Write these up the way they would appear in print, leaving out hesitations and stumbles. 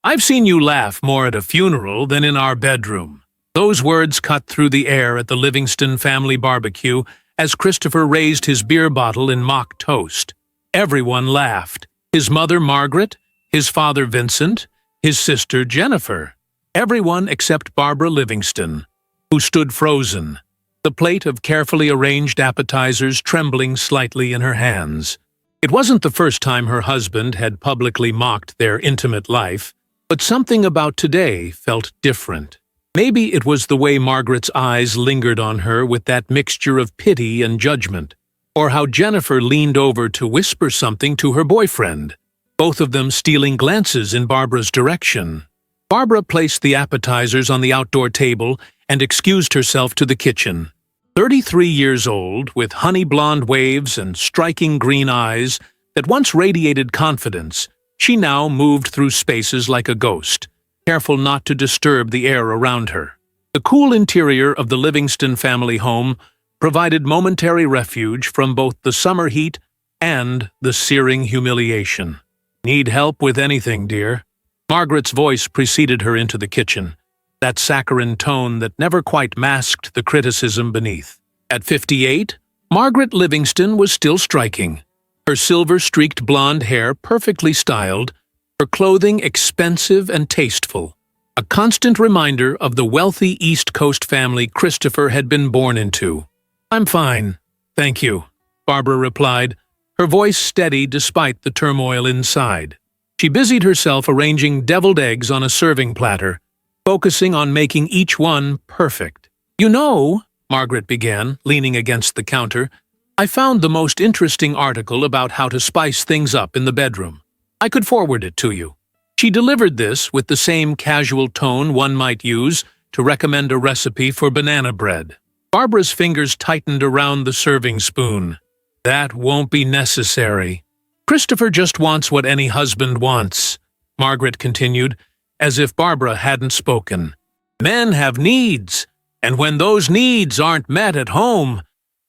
I've seen you laugh more at a funeral than in our bedroom." Those words cut through the air at the Livingston family barbecue as Christopher raised his beer bottle in mock toast. Everyone laughed. His mother, Margaret, his father, Vincent, his sister, Jennifer. Everyone except Barbara Livingston, who stood frozen, the plate of carefully arranged appetizers trembling slightly in her hands. It wasn't the first time her husband had publicly mocked their intimate life, but something about today felt different. Maybe it was the way Margaret's eyes lingered on her with that mixture of pity and judgment, or how Jennifer leaned over to whisper something to her boyfriend, both of them stealing glances in Barbara's direction. Barbara placed the appetizers on the outdoor table and excused herself to the kitchen. 33 years old, with honey-blonde waves and striking green eyes that once radiated confidence, she now moved through spaces like a ghost, careful not to disturb the air around her. The cool interior of the Livingston family home provided momentary refuge from both the summer heat and the searing humiliation. "Need help with anything, dear?" Margaret's voice preceded her into the kitchen, that saccharine tone that never quite masked the criticism beneath. At 58, Margaret Livingston was still striking, her silver-streaked blonde hair perfectly styled, her clothing expensive and tasteful, a constant reminder of the wealthy East Coast family Christopher had been born into. "I'm fine, thank you," Barbara replied, her voice steady despite the turmoil inside. She busied herself arranging deviled eggs on a serving platter, focusing on making each one perfect. "You know," Margaret began, leaning against the counter, "I found the most interesting article about how to spice things up in the bedroom. I could forward it to you." She delivered this with the same casual tone one might use to recommend a recipe for banana bread. Barbara's fingers tightened around the serving spoon. "That won't be necessary. Christopher just wants what any husband wants," Margaret continued, as if Barbara hadn't spoken. "Men have needs, and when those needs aren't met at home—"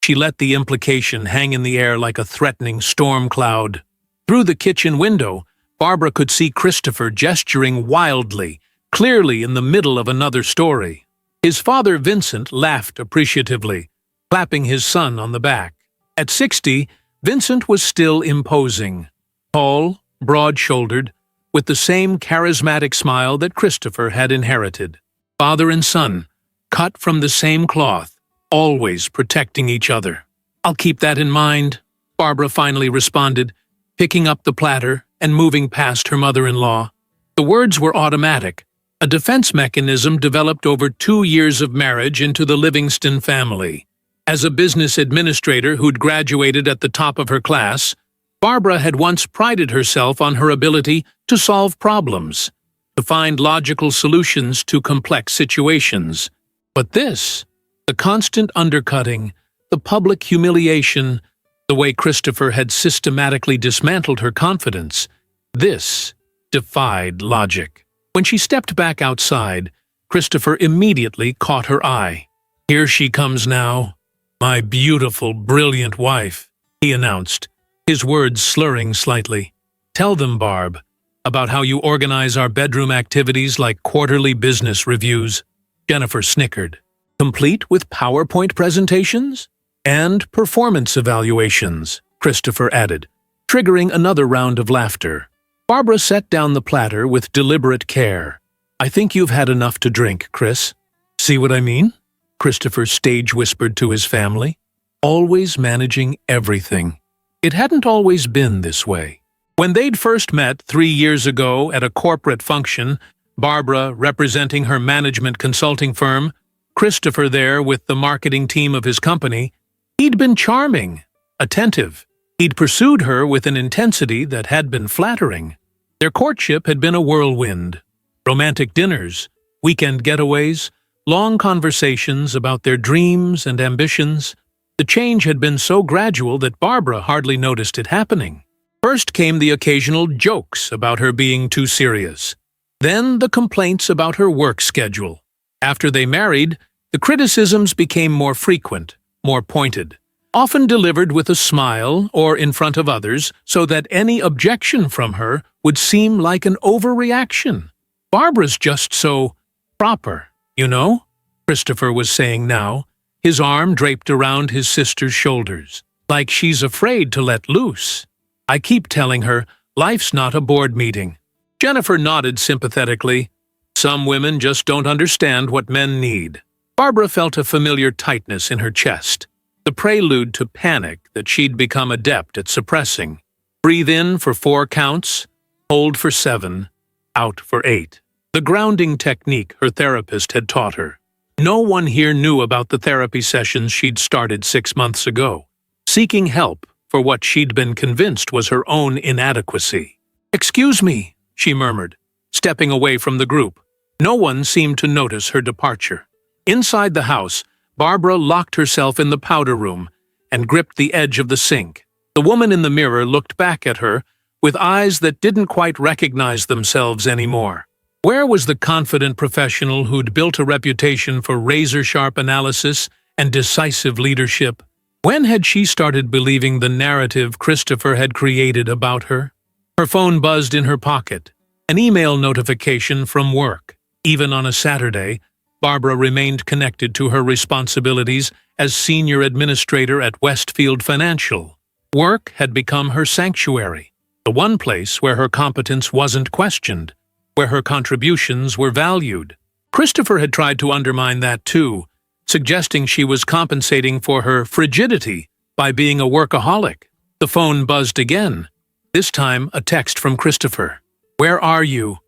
She let the implication hang in the air like a threatening storm cloud. Through the kitchen window, Barbara could see Christopher gesturing wildly, clearly in the middle of another story. His father, Vincent, laughed appreciatively, clapping his son on the back. At 60, Vincent was still imposing, tall, broad-shouldered, with the same charismatic smile that Christopher had inherited. Father and son, cut from the same cloth, always protecting each other. "I'll keep that in mind," Barbara finally responded, picking up the platter and moving past her mother-in-law. The words were automatic, a defense mechanism developed over 2 years of marriage into the Livingston family. As a business administrator who'd graduated at the top of her class, Barbara had once prided herself on her ability to solve problems, to find logical solutions to complex situations. But this, the constant undercutting, the public humiliation, the way Christopher had systematically dismantled her confidence, this defied logic. When she stepped back outside, Christopher immediately caught her eye. "Here she comes now. My beautiful, brilliant wife," he announced, his words slurring slightly. "Tell them, Barb, about how you organize our bedroom activities like quarterly business reviews." Jennifer snickered. "Complete with PowerPoint presentations? And performance evaluations," Christopher added, triggering another round of laughter. Barbara set down the platter with deliberate care. "I think you've had enough to drink, Chris." "See what I mean?" Christopher stage-whispered to his family. Always managing everything. It hadn't always been this way. When they'd first met 3 years ago at a corporate function, Barbara representing her management consulting firm, Christopher there with the marketing team of his company, he'd been charming, attentive. He'd pursued her with an intensity that had been flattering. Their courtship had been a whirlwind. Romantic dinners, weekend getaways, long conversations about their dreams and ambitions. The change had been so gradual that Barbara hardly noticed it happening. First came the occasional jokes about her being too serious. Then the complaints about her work schedule. After they married, the criticisms became more frequent, more pointed, often delivered with a smile or in front of others so that any objection from her would seem like an overreaction. Barbara's just so proper, you know? Christopher was saying now, his arm draped around his sister's shoulders, like she's afraid to let loose. I keep telling her, life's not a board meeting. Jennifer nodded sympathetically. Some women just don't understand what men need. Barbara felt a familiar tightness in her chest, the prelude to panic that she'd become adept at suppressing. Breathe in for 4 counts, hold for 7, out for 8. The grounding technique her therapist had taught her. No one here knew about the therapy sessions she'd started 6 months ago, seeking help for what she'd been convinced was her own inadequacy. "Excuse me," she murmured, stepping away from the group. No one seemed to notice her departure. Inside the house, Barbara locked herself in the powder room and gripped the edge of the sink. The woman in the mirror looked back at her with eyes that didn't quite recognize themselves anymore. Where was the confident professional who'd built a reputation for razor-sharp analysis and decisive leadership? When had she started believing the narrative Christopher had created about her? Her phone buzzed in her pocket, an email notification from work. Even on a Saturday, Barbara remained connected to her responsibilities as senior administrator at Westfield Financial. Work had become her sanctuary, the one place where her competence wasn't questioned, where her contributions were valued. Christopher had tried to undermine that too, suggesting she was compensating for her frigidity by being a workaholic. The phone buzzed again, this time a text from Christopher. "Where are you?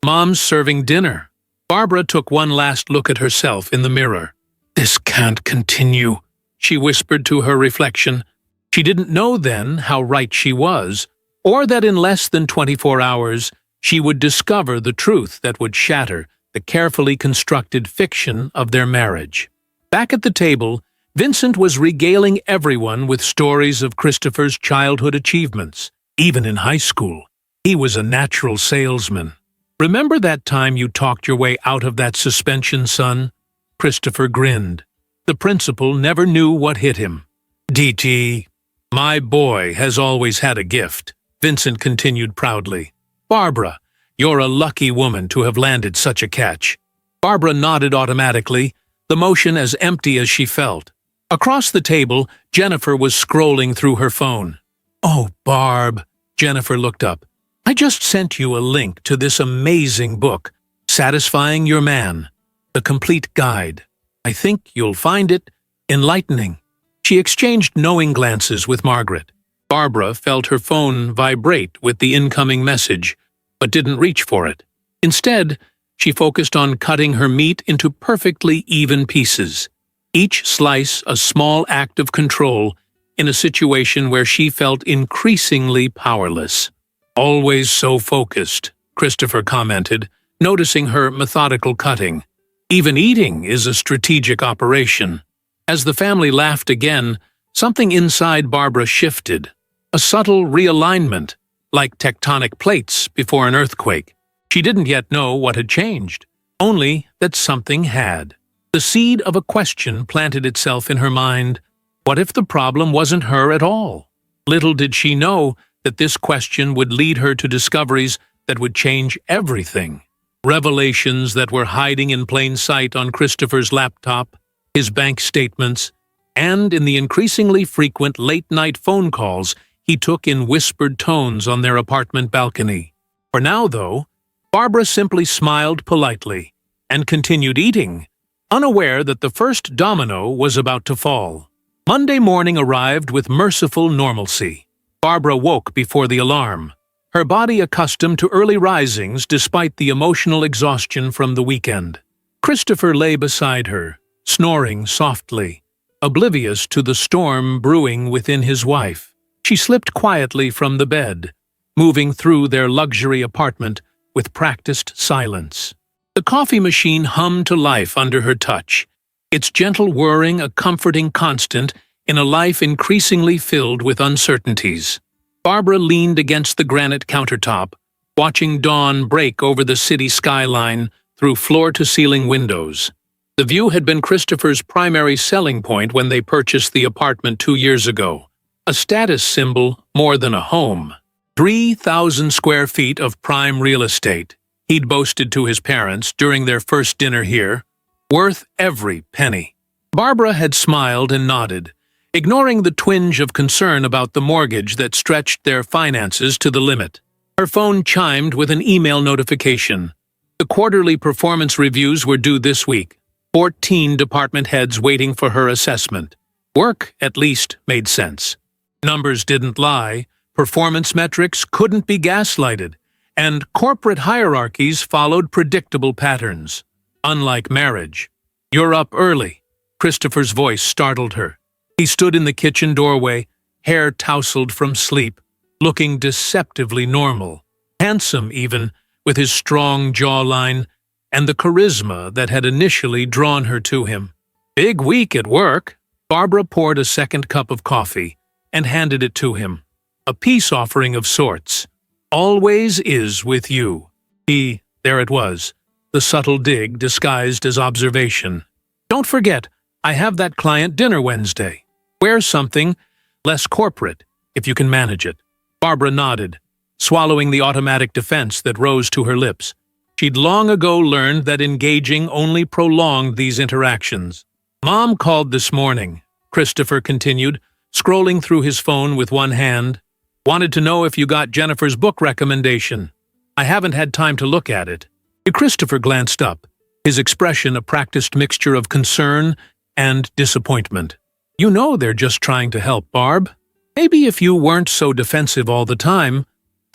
Mom's serving dinner." Barbara took one last look at herself in the mirror. "This can't continue," she whispered to her reflection. She didn't know then how right she was, or that in less than 24 hours she would discover the truth that would shatter the carefully constructed fiction of their marriage. Back at the table, Vincent was regaling everyone with stories of Christopher's childhood achievements. Even in high school, he was a natural salesman. "Remember that time you talked your way out of that suspension, son?" Christopher grinned. The principal never knew what hit him. "DT, my boy has always had a gift," Vincent continued proudly. "Barbara, you're a lucky woman to have landed such a catch." Barbara nodded automatically, the motion as empty as she felt. Across the table, Jennifer was scrolling through her phone. "Oh, Barb," Jennifer looked up. "I just sent you a link to this amazing book, Satisfying Your Man, the complete guide. I think you'll find it enlightening." She exchanged knowing glances with Margaret. Barbara felt her phone vibrate with the incoming message, but didn't reach for it. Instead, she focused on cutting her meat into perfectly even pieces, each slice a small act of control in a situation where she felt increasingly powerless. "Always so focused," Christopher commented, noticing her methodical cutting. "Even eating is a strategic operation." As the family laughed again, something inside Barbara shifted. A subtle realignment, like tectonic plates before an earthquake. She didn't yet know what had changed, only that something had. The seed of a question planted itself in her mind. What if the problem wasn't her at all? Little did she know that this question would lead her to discoveries that would change everything. Revelations that were hiding in plain sight on Christopher's laptop, his bank statements, and in the increasingly frequent late-night phone calls he took in whispered tones on their apartment balcony. For now, though, Barbara simply smiled politely and continued eating, unaware that the first domino was about to fall. Monday morning arrived with merciful normalcy. Barbara woke before the alarm, her body accustomed to early risings despite the emotional exhaustion from the weekend. Christopher lay beside her, snoring softly, oblivious to the storm brewing within his wife. She slipped quietly from the bed, moving through their luxury apartment with practiced silence. The coffee machine hummed to life under her touch, its gentle whirring a comforting constant in a life increasingly filled with uncertainties. Barbara leaned against the granite countertop, watching dawn break over the city skyline through floor-to-ceiling windows. The view had been Christopher's primary selling point when they purchased the apartment 2 years ago, a status symbol more than a home. 3,000 square feet of prime real estate, he'd boasted to his parents during their first dinner here. Worth every penny. Barbara had smiled and nodded, ignoring the twinge of concern about the mortgage that stretched their finances to the limit. Her phone chimed with an email notification. The quarterly performance reviews were due this week. 14 department heads waiting for her assessment. Work, at least, made sense. Numbers didn't lie, performance metrics couldn't be gaslighted, and corporate hierarchies followed predictable patterns. Unlike marriage. "You're up early." Christopher's voice startled her. He stood in the kitchen doorway, hair tousled from sleep, looking deceptively normal. Handsome, even, with his strong jawline and the charisma that had initially drawn her to him. "Big week at work." Barbara poured a second cup of coffee and handed it to him. "A peace offering of sorts. Always is with you." There it was, the subtle dig disguised as observation. "Don't forget, I have that client dinner Wednesday. Wear something less corporate, if you can manage it." Barbara nodded, swallowing the automatic defense that rose to her lips. She'd long ago learned that engaging only prolonged these interactions. "Mom called this morning," Christopher continued, scrolling through his phone with one hand. "Wanted to know if you got Jennifer's book recommendation. I haven't had time to look at it." Christopher glanced up, his expression a practiced mixture of concern and disappointment. "You know they're just trying to help, Barb. Maybe if you weren't so defensive all the time."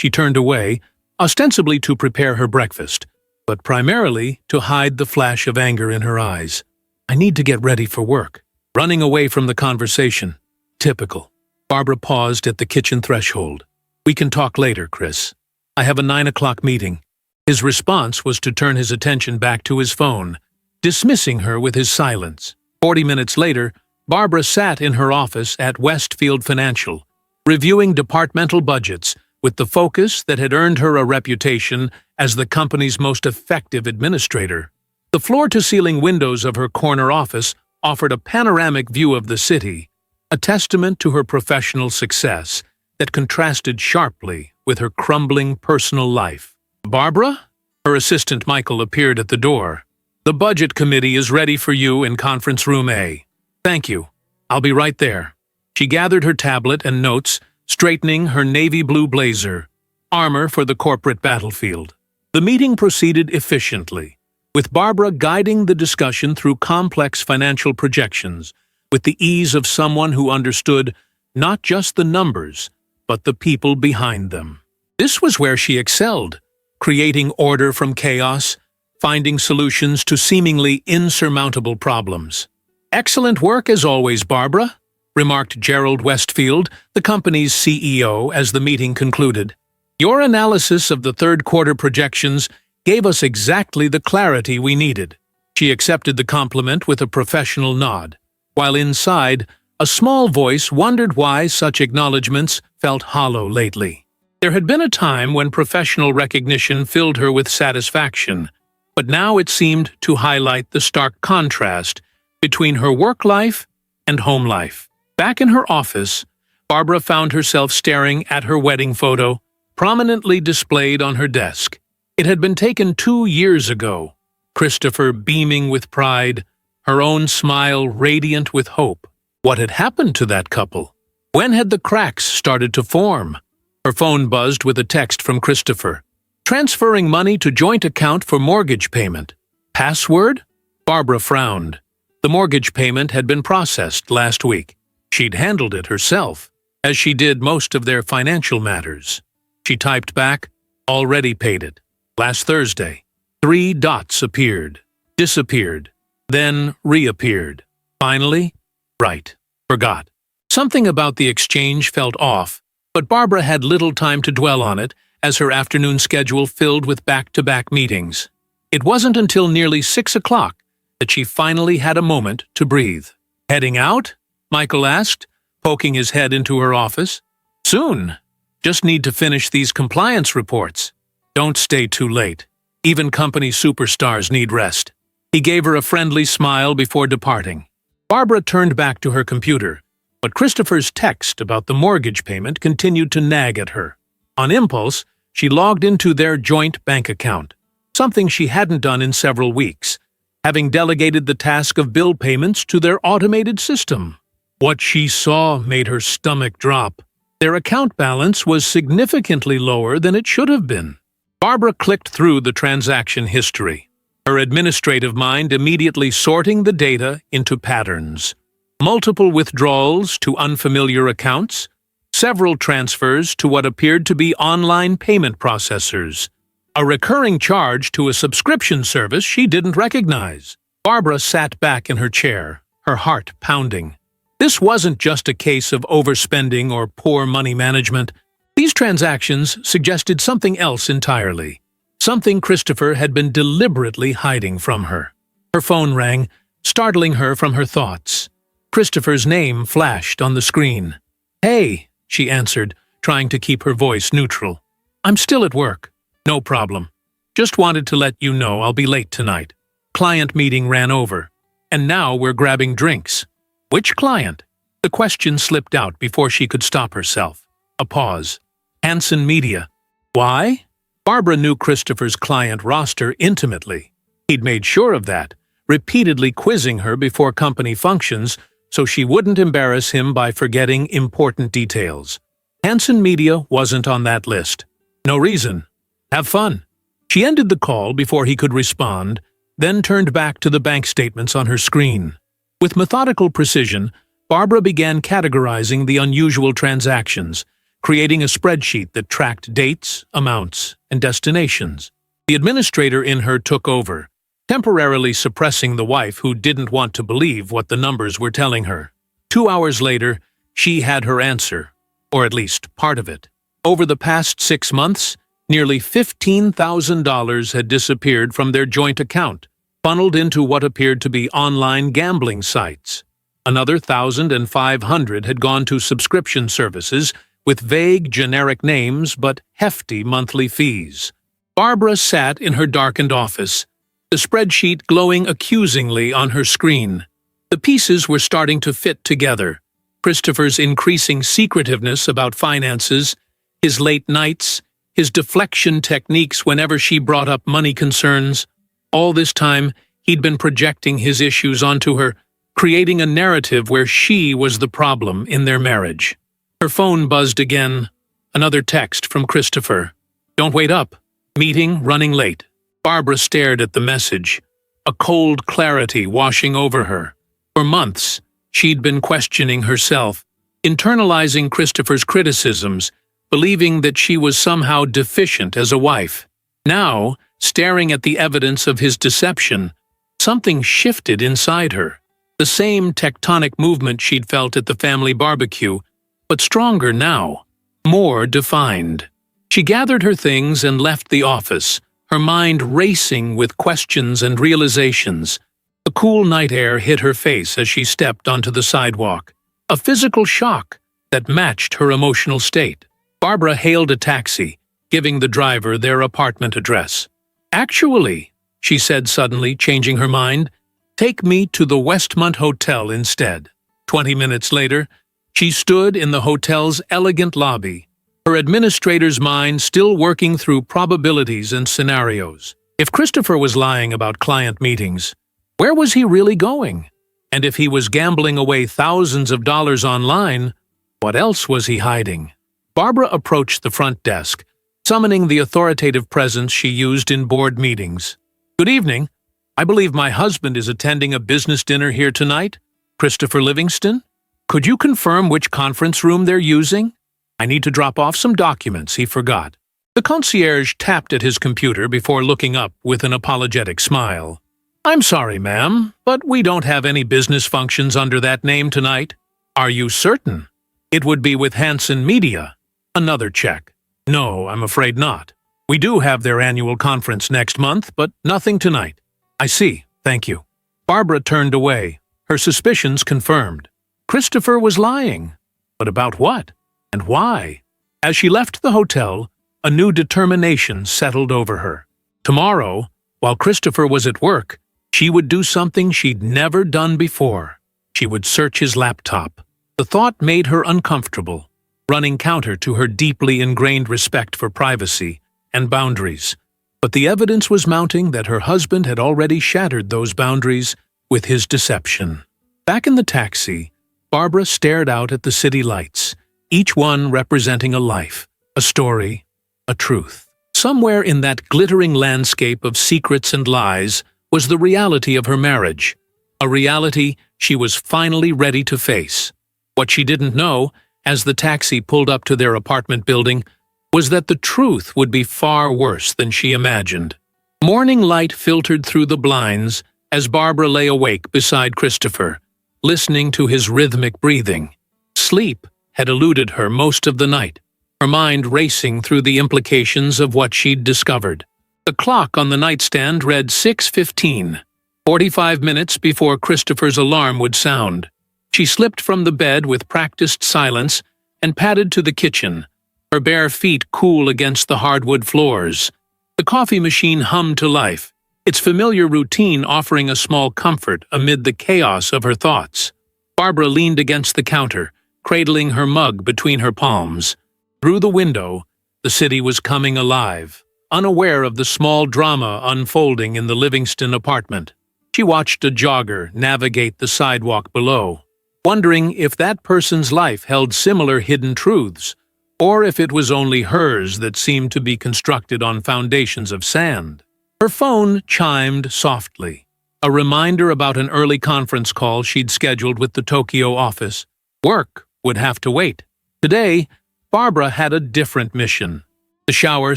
She turned away, ostensibly to prepare her breakfast, but primarily to hide the flash of anger in her eyes. "I need to get ready for work." Running away from the conversation. Typical. Barbara paused at the kitchen threshold. "We can talk later, Chris. I have a 9 o'clock meeting." His response was to turn his attention back to his phone, dismissing her with his silence. 40 minutes later, Barbara sat in her office at Westfield Financial, reviewing departmental budgets with the focus that had earned her a reputation as the company's most effective administrator. The floor-to-ceiling windows of her corner office offered a panoramic view of the city, a testament to her professional success that contrasted sharply with her crumbling personal life. "Barbara?" Her assistant Michael appeared at the door. "The budget committee is ready for you in conference room A." "Thank you. I'll be right there." She gathered her tablet and notes, straightening her navy blue blazer, armor for the corporate battlefield. The meeting proceeded efficiently, with Barbara guiding the discussion through complex financial projections with the ease of someone who understood not just the numbers, but the people behind them. This was where she excelled, creating order from chaos, finding solutions to seemingly insurmountable problems. "Excellent work as always, Barbara," remarked Gerald Westfield, the company's CEO, as the meeting concluded. "Your analysis of the third-quarter projections gave us exactly the clarity we needed." She accepted the compliment with a professional nod, while inside, a small voice wondered why such acknowledgments felt hollow lately. There had been a time when professional recognition filled her with satisfaction, but now it seemed to highlight the stark contrast between her work life and home life. Back in her office, Barbara found herself staring at her wedding photo, prominently displayed on her desk. It had been taken 2 years ago, Christopher beaming with pride, her own smile radiant with hope. What had happened to that couple? When had the cracks started to form? Her phone buzzed with a text from Christopher. "Transferring money to joint account for mortgage payment. Password?" Barbara frowned. The mortgage payment had been processed last week. She'd handled it herself, as she did most of their financial matters. She typed back, "Already paid it. Last Thursday." 3 dots appeared, disappeared, then reappeared. Finally, right, forgot. Something about the exchange felt off, but Barbara had little time to dwell on it as her afternoon schedule filled with back-to-back meetings. It wasn't until nearly 6 o'clock that she finally had a moment to breathe. "Heading out?" Michael asked, poking his head into her office. "Soon. Just need to finish these compliance reports." "Don't stay too late. Even company superstars need rest." He gave her a friendly smile before departing. Barbara turned back to her computer, but Christopher's text about the mortgage payment continued to nag at her. On impulse, she logged into their joint bank account. something she hadn't done in several weeks, having delegated the task of bill payments to their automated system. What she saw made her stomach drop. Their account balance was significantly lower than it should have been. Barbara clicked through the transaction history, her administrative mind immediately sorting the data into patterns. Multiple withdrawals to unfamiliar accounts, several transfers to what appeared to be online payment processors, a recurring charge to a subscription service she didn't recognize. Barbara sat back in her chair, her heart pounding. This wasn't just a case of overspending or poor money management. These transactions suggested something else entirely, something Christopher had been deliberately hiding from her. Her phone rang, startling her from her thoughts. Christopher's name flashed on the screen. "Hey," she answered, trying to keep her voice neutral. "I'm still at work." "No problem. Just wanted to let you know I'll be late tonight. Client meeting ran over, and now we're grabbing drinks." "Which client?" The question slipped out before she could stop herself. A pause. "Hanson Media." "Why?" Barbara knew Christopher's client roster intimately. He'd made sure of that, repeatedly quizzing her before company functions so she wouldn't embarrass him by forgetting important details. Hanson Media wasn't on that list. "No reason. Have fun." She ended the call before he could respond, then turned back to the bank statements on her screen. With methodical precision, Barbara began categorizing the unusual transactions, creating a spreadsheet that tracked dates, amounts, and destinations. The administrator in her took over, temporarily suppressing the wife who didn't want to believe what the numbers were telling her. 2 hours later, she had her answer, or at least part of it. Over the past 6 months, nearly $15,000 had disappeared from their joint account, funneled into what appeared to be online gambling sites. Another 1,500 had gone to subscription services with vague, generic names but hefty monthly fees. Barbara sat in her darkened office, the spreadsheet glowing accusingly on her screen. The pieces were starting to fit together. Christopher's increasing secretiveness about finances, his late nights, his deflection techniques whenever she brought up money concerns. All this time, he'd been projecting his issues onto her, creating a narrative where she was the problem in their marriage. Her phone buzzed again. Another text from Christopher. "Don't wait up. Meeting running late." Barbara stared at the message, a cold clarity washing over her. For months, she'd been questioning herself, internalizing Christopher's criticisms, believing that she was somehow deficient as a wife. Now, staring at the evidence of his deception, something shifted inside her. The same tectonic movement she'd felt at the family barbecue, but stronger now, more defined. She gathered her things and left the office, her mind racing with questions and realizations. The cool night air hit her face as she stepped onto the sidewalk, a physical shock that matched her emotional state. Barbara hailed a taxi, giving the driver their apartment address. "Actually," she said suddenly, changing her mind, "take me to the Westmont Hotel instead." 20 minutes later, she stood in the hotel's elegant lobby, her administrator's mind still working through probabilities and scenarios. If Christopher was lying about client meetings, where was he really going? And if he was gambling away thousands of dollars online, what else was he hiding? Barbara approached the front desk, summoning the authoritative presence she used in board meetings. "Good evening. I believe my husband is attending a business dinner here tonight. Christopher Livingston? Could you confirm which conference room they're using? I need to drop off some documents he forgot." The concierge tapped at his computer before looking up with an apologetic smile. "I'm sorry, ma'am, but we don't have any business functions under that name tonight." "Are you certain?" "It would be with Hanson Media." Another check. "No, I'm afraid not. We do have their annual conference next month, but nothing tonight." "I see, thank you." Barbara turned away, her suspicions confirmed. Christopher was lying. But about what? And why? As she left the hotel, a new determination settled over her. Tomorrow, while Christopher was at work, she would do something she'd never done before. She would search his laptop. The thought made her uncomfortable, running counter to her deeply ingrained respect for privacy and boundaries. But the evidence was mounting that her husband had already shattered those boundaries with his deception. Back in the taxi, Barbara stared out at the city lights, each one representing a life, a story, a truth. Somewhere in that glittering landscape of secrets and lies was the reality of her marriage, a reality she was finally ready to face. What she didn't know, as the taxi pulled up to their apartment building, was that the truth would be far worse than she imagined. Morning light filtered through the blinds as Barbara lay awake beside Christopher, listening to his rhythmic breathing. Sleep had eluded her most of the night, her mind racing through the implications of what she'd discovered. The clock on the nightstand read 6:15, 45 minutes before Christopher's alarm would sound. She slipped from the bed with practiced silence and padded to the kitchen, her bare feet cool against the hardwood floors. The coffee machine hummed to life, its familiar routine offering a small comfort amid the chaos of her thoughts. Barbara leaned against the counter, cradling her mug between her palms. Through the window, the city was coming alive, unaware of the small drama unfolding in the Livingston apartment. She watched a jogger navigate the sidewalk below, wondering if that person's life held similar hidden truths, or if it was only hers that seemed to be constructed on foundations of sand. Her phone chimed softly, a reminder about an early conference call she'd scheduled with the Tokyo office. Work would have to wait. Today, Barbara had a different mission. The shower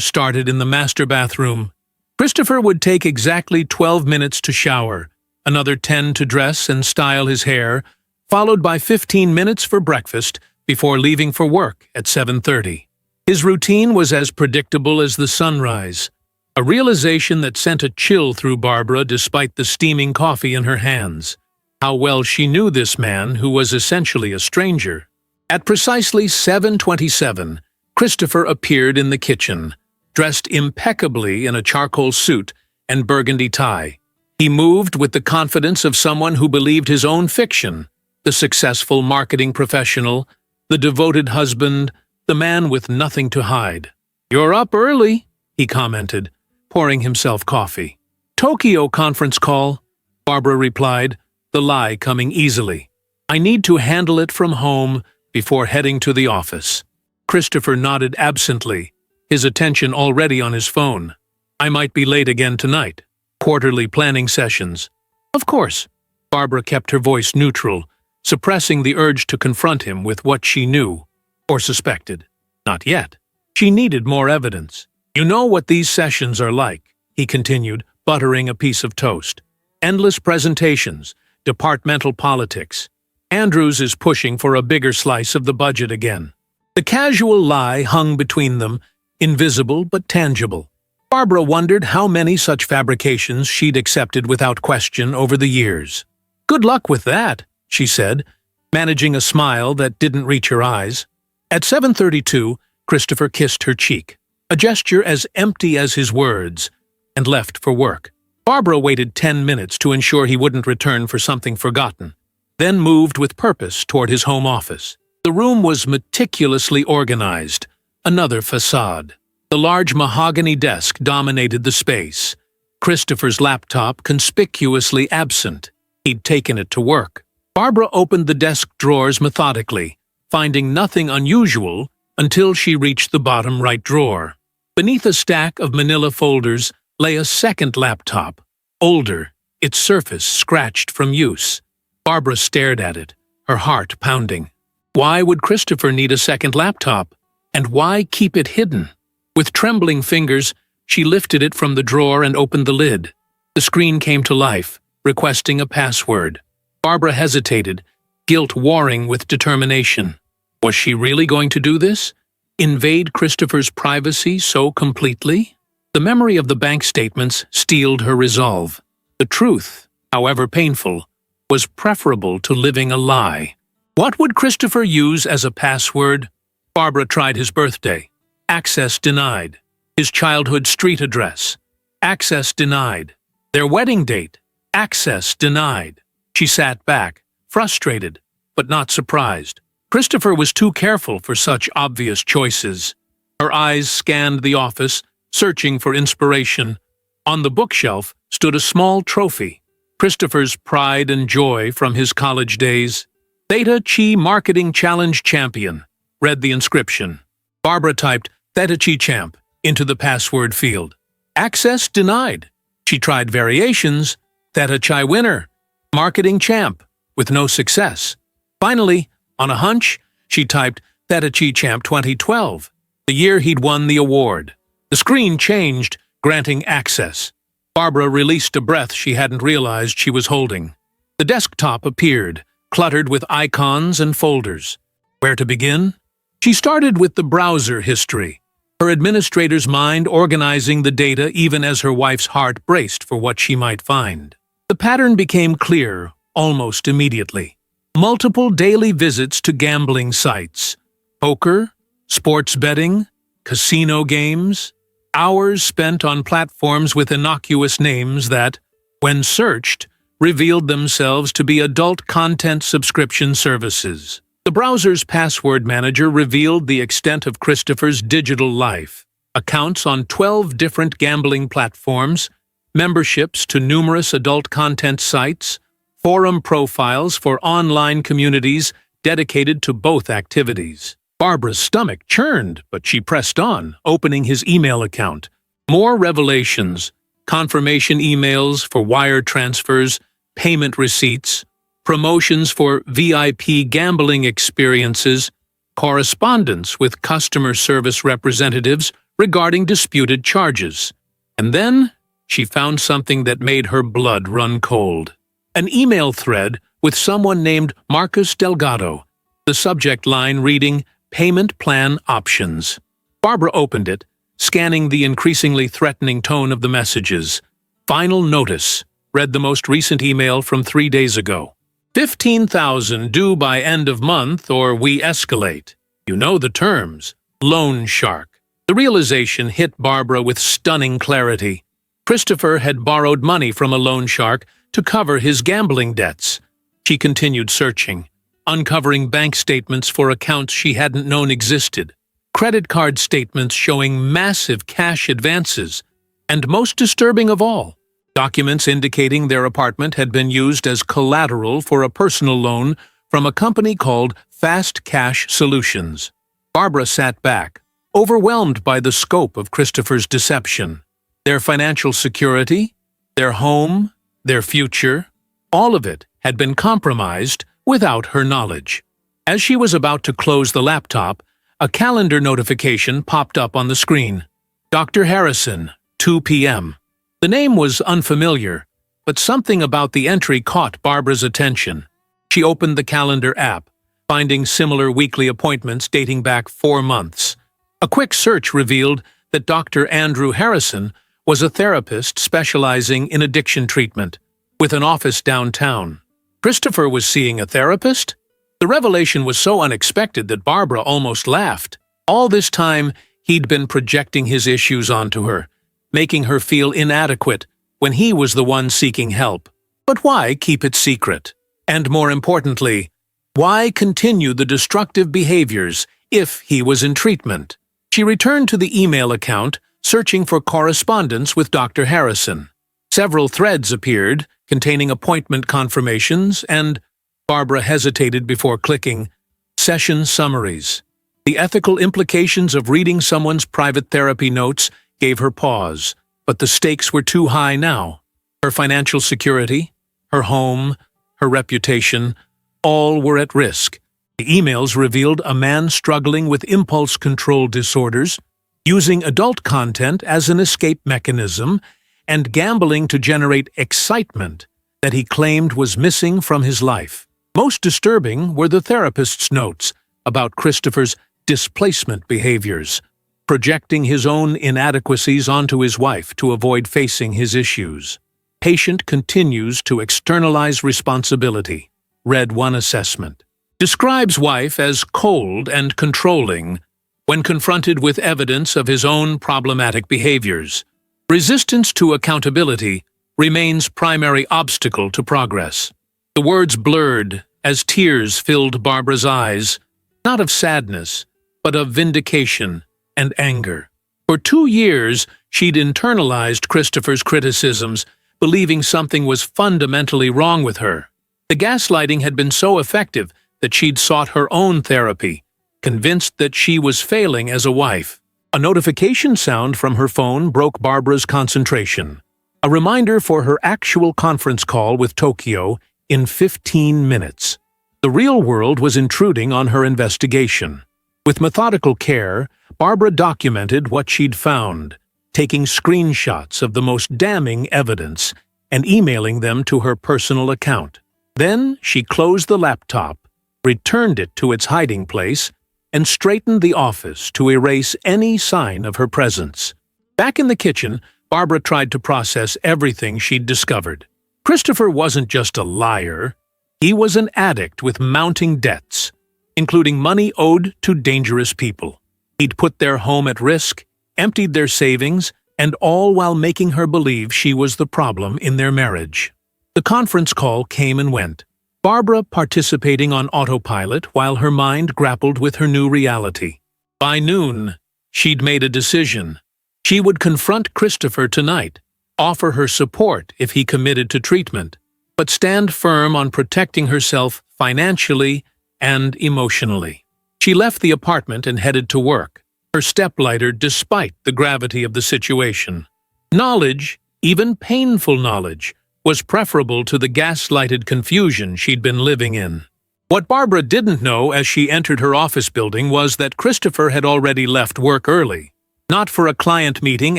started in the master bathroom. Christopher would take exactly 12 minutes to shower, another 10 to dress and style his hair, followed by 15 minutes for breakfast before leaving for work at 7:30. His routine was as predictable as the sunrise, a realization that sent a chill through Barbara despite the steaming coffee in her hands. How well she knew this man who was essentially a stranger. At precisely 7:27, Christopher appeared in the kitchen, dressed impeccably in a charcoal suit and burgundy tie. He moved with the confidence of someone who believed his own fiction, the successful marketing professional, the devoted husband, the man with nothing to hide. "You're up early," he commented, pouring himself coffee. "Tokyo conference call," Barbara replied, the lie coming easily. "I need to handle it from home before heading to the office." Christopher nodded absently, his attention already on his phone. "I might be late again tonight. Quarterly planning sessions." "Of course." Barbara kept her voice neutral, suppressing the urge to confront him with what she knew, or suspected. Not yet. She needed more evidence. "You know what these sessions are like," he continued, buttering a piece of toast. "Endless presentations, departmental politics. Andrews is pushing for a bigger slice of the budget again." The casual lie hung between them, invisible but tangible. Barbara wondered how many such fabrications she'd accepted without question over the years. "Good luck with that," she said, managing a smile that didn't reach her eyes. At 7:32, Christopher kissed her cheek, a gesture as empty as his words, and left for work. Barbara waited 10 minutes to ensure he wouldn't return for something forgotten, then moved with purpose toward his home office. The room was meticulously organized, another facade. The large mahogany desk dominated the space, Christopher's laptop conspicuously absent. He'd taken it to work. Barbara opened the desk drawers methodically, finding nothing unusual until she reached the bottom right drawer. Beneath a stack of manila folders lay a second laptop, older, its surface scratched from use. Barbara stared at it, her heart pounding. Why would Christopher need a second laptop? And why keep it hidden? With trembling fingers, she lifted it from the drawer and opened the lid. The screen came to life, requesting a password. Barbara hesitated, guilt warring with determination. Was she really going to do this? Invade Christopher's privacy so completely? The memory of the bank statements steeled her resolve. The truth, however painful, was preferable to living a lie. What would Christopher use as a password? Barbara tried his birthday. Access denied. His childhood street address. Access denied. Their wedding date. Access denied. She sat back, frustrated, but not surprised. Christopher was too careful for such obvious choices. Her eyes scanned the office, searching for inspiration. On the bookshelf stood a small trophy, Christopher's pride and joy from his college days. Theta Chi Marketing Challenge Champion, read the inscription. Barbara typed Theta Chi Champ into the password field. Access denied. She tried variations, Theta Chi Winner, Marketing Champ, with no success. Finally, on a hunch, she typed Theta Chi Champ 2012, the year he'd won the award. The screen changed, granting access. Barbara released a breath she hadn't realized she was holding. The desktop appeared, cluttered with icons and folders. Where to begin? She started with the browser history, her administrator's mind organizing the data even as her wife's heart braced for what she might find. The pattern became clear almost immediately. Multiple daily visits to gambling sites, poker, sports betting, casino games, hours spent on platforms with innocuous names that, when searched, revealed themselves to be adult content subscription services. The browser's password manager revealed the extent of Christopher's digital life: accounts on 12 different gambling platforms, memberships to numerous adult content sites, forum profiles for online communities dedicated to both activities. Barbara's stomach churned, but she pressed on, opening his email account. More revelations, confirmation emails for wire transfers, payment receipts, promotions for VIP gambling experiences, correspondence with customer service representatives regarding disputed charges. And then she found something that made her blood run cold. An email thread with someone named Marcus Delgado, the subject line reading, Payment Plan Options. Barbara opened it, scanning the increasingly threatening tone of the messages. Final notice, read the most recent email from 3 days ago. 15,000 due by end of month or we escalate. You know the terms. Loan shark. The realization hit Barbara with stunning clarity. Christopher had borrowed money from a loan shark to cover his gambling debts. She continued searching, uncovering bank statements for accounts she hadn't known existed, credit card statements showing massive cash advances, and most disturbing of all, documents indicating their apartment had been used as collateral for a personal loan from a company called Fast Cash Solutions. Barbara sat back, overwhelmed by the scope of Christopher's deception. Their financial security, their home, their future, all of it had been compromised without her knowledge. As she was about to close the laptop, a calendar notification popped up on the screen. Dr. Harrison, 2 p.m. The name was unfamiliar, but something about the entry caught Barbara's attention. She opened the calendar app, finding similar weekly appointments dating back 4 months. A quick search revealed that Dr. Andrew Harrison was a therapist specializing in addiction treatment, with an office downtown. Christopher was seeing a therapist? The revelation was so unexpected that Barbara almost laughed. All this time, he'd been projecting his issues onto her, making her feel inadequate when he was the one seeking help. But why keep it secret? And more importantly, why continue the destructive behaviors if he was in treatment? She returned to the email account, searching for correspondence with Dr. Harrison. Several threads appeared, containing appointment confirmations and, Barbara hesitated before clicking, session summaries. The ethical implications of reading someone's private therapy notes gave her pause, but the stakes were too high now. Her financial security, her home, her reputation, all were at risk. The emails revealed a man struggling with impulse control disorders, using adult content as an escape mechanism, and gambling to generate excitement that he claimed was missing from his life. Most disturbing were the therapist's notes about Christopher's displacement behaviors, projecting his own inadequacies onto his wife to avoid facing his issues. Patient continues to externalize responsibility, read one assessment. Describes wife as cold and controlling when confronted with evidence of his own problematic behaviors. Resistance to accountability remains primary obstacle to progress. The words blurred as tears filled Barbara's eyes, not of sadness, but of vindication and anger. For 2 years, she'd internalized Christopher's criticisms, believing something was fundamentally wrong with her. The gaslighting had been so effective that she'd sought her own therapy, convinced that she was failing as a wife. A notification sound from her phone broke Barbara's concentration. A reminder for her actual conference call with Tokyo in 15 minutes. The real world was intruding on her investigation. With methodical care, Barbara documented what she'd found, taking screenshots of the most damning evidence and emailing them to her personal account. Then she closed the laptop, returned it to its hiding place, and straightened the office to erase any sign of her presence. Back in the kitchen, Barbara tried to process everything she'd discovered. Christopher wasn't just a liar. He was an addict with mounting debts, including money owed to dangerous people. He'd put their home at risk, emptied their savings, and all while making her believe she was the problem in their marriage. The conference call came and went, Barbara participating on autopilot while her mind grappled with her new reality. By noon, she'd made a decision. She would confront Christopher tonight, offer her support if he committed to treatment, but stand firm on protecting herself financially and emotionally. She left the apartment and headed to work, her step lighter despite the gravity of the situation. Knowledge, even painful knowledge, was preferable to the gaslighted confusion she'd been living in. What Barbara didn't know as she entered her office building was that Christopher had already left work early, not for a client meeting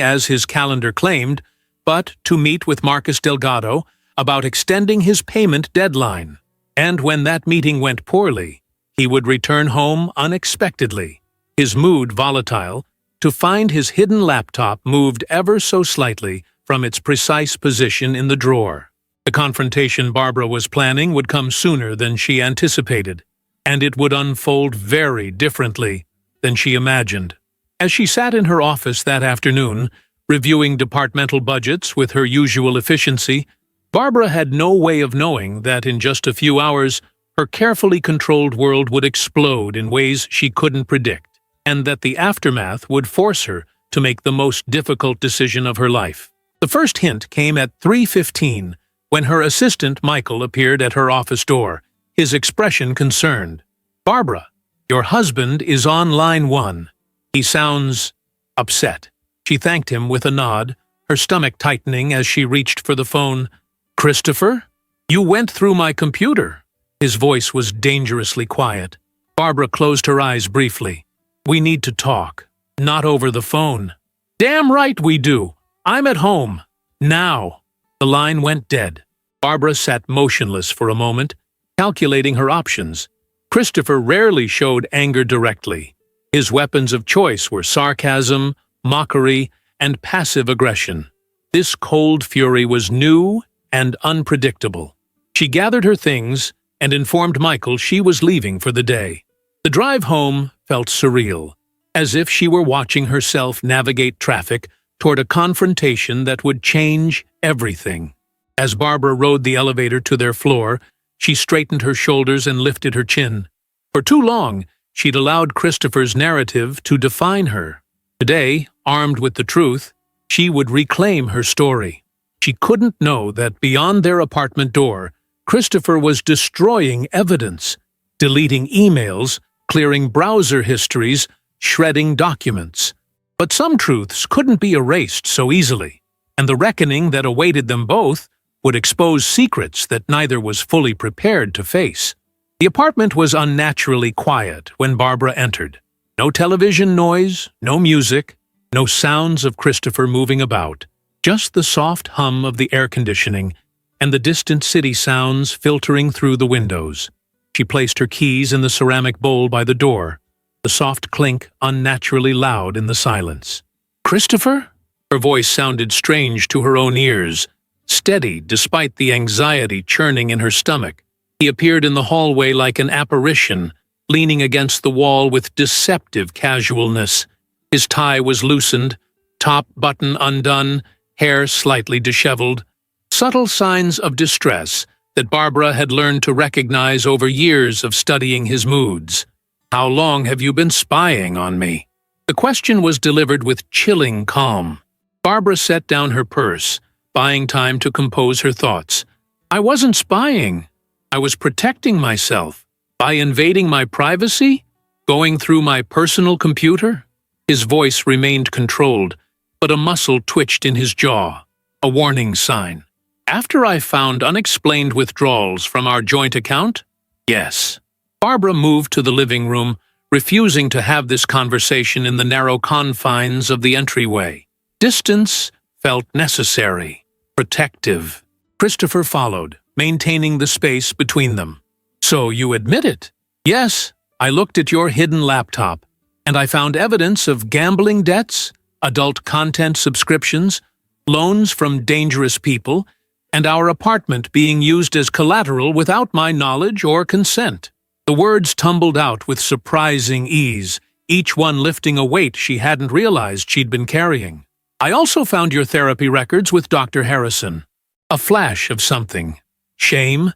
as his calendar claimed, but to meet with Marcus Delgado about extending his payment deadline. And when that meeting went poorly, he would return home unexpectedly, his mood volatile, to find his hidden laptop moved ever so slightly from its precise position in the drawer. The confrontation Barbara was planning would come sooner than she anticipated, and it would unfold very differently than she imagined. As she sat in her office that afternoon, reviewing departmental budgets with her usual efficiency, Barbara had no way of knowing that in just a few hours her carefully controlled world would explode in ways she couldn't predict, and that the aftermath would force her to make the most difficult decision of her life. The first hint came at 3:15, when her assistant Michael appeared at her office door, his expression concerned. "Barbara, your husband is on line 1. He sounds upset." She thanked him with a nod, her stomach tightening as she reached for the phone. "Christopher? You went through my computer." His voice was dangerously quiet. Barbara closed her eyes briefly. "We need to talk. Not over the phone." "Damn right we do. I'm at home. Now." The line went dead. Barbara sat motionless for a moment, calculating her options. Christopher rarely showed anger directly. His weapons of choice were sarcasm, mockery, and passive aggression. This cold fury was new and unpredictable. She gathered her things and informed Michael she was leaving for the day. The drive home felt surreal, as if she were watching herself navigate traffic toward a confrontation that would change everything. As Barbara rode the elevator to their floor, she straightened her shoulders and lifted her chin. For too long, she'd allowed Christopher's narrative to define her. Today, armed with the truth, she would reclaim her story. She couldn't know that beyond their apartment door, Christopher was destroying evidence, deleting emails, clearing browser histories, shredding documents. But some truths couldn't be erased so easily, and the reckoning that awaited them both would expose secrets that neither was fully prepared to face. The apartment was unnaturally quiet when Barbara entered. No television noise, no music, no sounds of Christopher moving about, just the soft hum of the air conditioning and the distant city sounds filtering through the windows. She placed her keys in the ceramic bowl by the door, the soft clink unnaturally loud in the silence. "Christopher?" Her voice sounded strange to her own ears, steady despite the anxiety churning in her stomach. He appeared in the hallway like an apparition, leaning against the wall with deceptive casualness. His tie was loosened, top button undone, hair slightly disheveled. Subtle signs of distress that Barbara had learned to recognize over years of studying his moods. "How long have you been spying on me?" The question was delivered with chilling calm. Barbara set down her purse, buying time to compose her thoughts. I wasn't spying. I was protecting myself. By invading my privacy? Going through my personal computer? His voice remained controlled, but a muscle twitched in his jaw, a warning sign. After I found unexplained withdrawals from our joint account? Yes. Barbara moved to the living room, refusing to have this conversation in the narrow confines of the entryway. Distance felt necessary, protective. Christopher followed, maintaining the space between them. So you admit it? Yes, I looked at your hidden laptop, and I found evidence of gambling debts, adult content subscriptions, loans from dangerous people, and our apartment being used as collateral without my knowledge or consent. The words tumbled out with surprising ease, each one lifting a weight she hadn't realized she'd been carrying. I also found your therapy records with Dr. Harrison. A flash of something. Shame,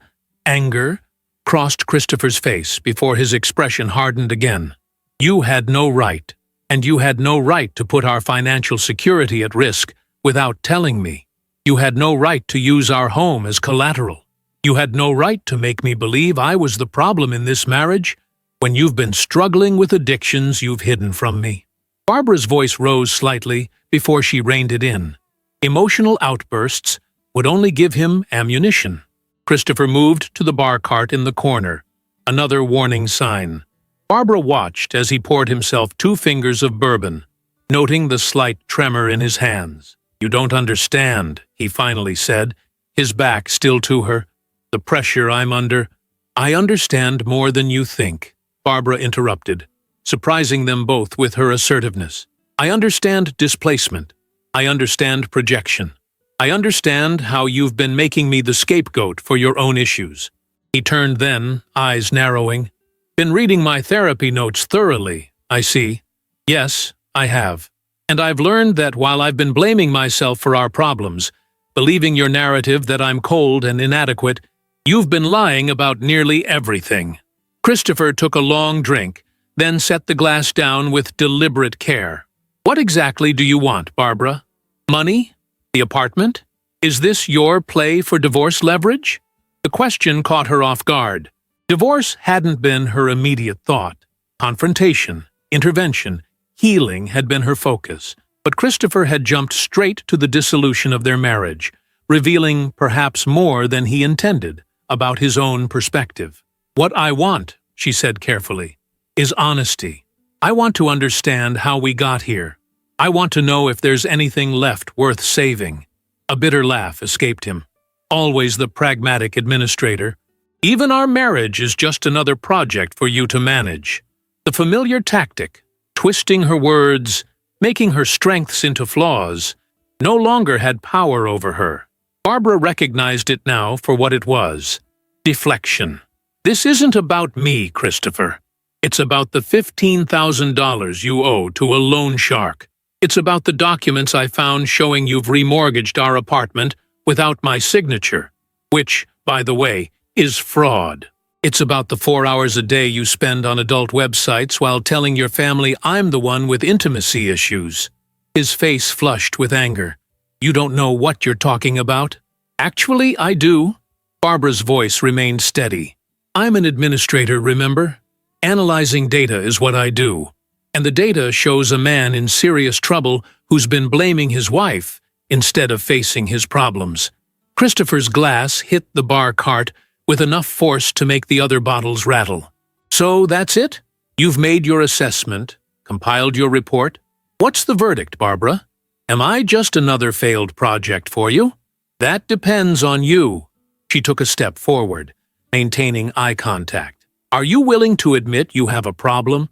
anger, crossed Christopher's face before his expression hardened again. You had no right, and you had no right to put our financial security at risk without telling me. You had no right to use our home as collateral. You had no right to make me believe I was the problem in this marriage when you've been struggling with addictions you've hidden from me. Barbara's voice rose slightly before she reined it in. Emotional outbursts would only give him ammunition. Christopher moved to the bar cart in the corner, another warning sign. Barbara watched as he poured himself 2 fingers of bourbon, noting the slight tremor in his hands. You don't understand, he finally said, his back still to her. The pressure I'm under. I understand more than you think, Barbara interrupted, surprising them both with her assertiveness. I understand displacement. I understand projection. I understand how you've been making me the scapegoat for your own issues. He turned then, eyes narrowing. Been reading my therapy notes thoroughly, I see. Yes, I have. And I've learned that while I've been blaming myself for our problems, believing your narrative that I'm cold and inadequate, you've been lying about nearly everything. Christopher took a long drink, then set the glass down with deliberate care. What exactly do you want, Barbara? Money? The apartment? Is this your play for divorce leverage? The question caught her off guard. Divorce hadn't been her immediate thought. Confrontation, intervention, healing had been her focus. But Christopher had jumped straight to the dissolution of their marriage, revealing perhaps more than he intended about his own perspective. What I want, she said carefully, is honesty. I want to understand how we got here. I want to know if there's anything left worth saving. A bitter laugh escaped him. Always the pragmatic administrator. Even our marriage is just another project for you to manage. The familiar tactic, twisting her words, making her strengths into flaws, no longer had power over her. Barbara recognized it now for what it was. Deflection. This isn't about me, Christopher. It's about the $15,000 you owe to a loan shark. It's about the documents I found showing you've remortgaged our apartment without my signature, which, by the way, is fraud. It's about the 4 hours a day you spend on adult websites while telling your family I'm the one with intimacy issues. His face flushed with anger. You don't know what you're talking about? Actually, I do. Barbara's voice remained steady. I'm an administrator, remember? Analyzing data is what I do. And the data shows a man in serious trouble who's been blaming his wife instead of facing his problems. Christopher's glass hit the bar cart with enough force to make the other bottles rattle. So that's it? You've made your assessment, compiled your report? What's the verdict, Barbara? Am I just another failed project for you? That depends on you. She took a step forward, maintaining eye contact. Are you willing to admit you have a problem?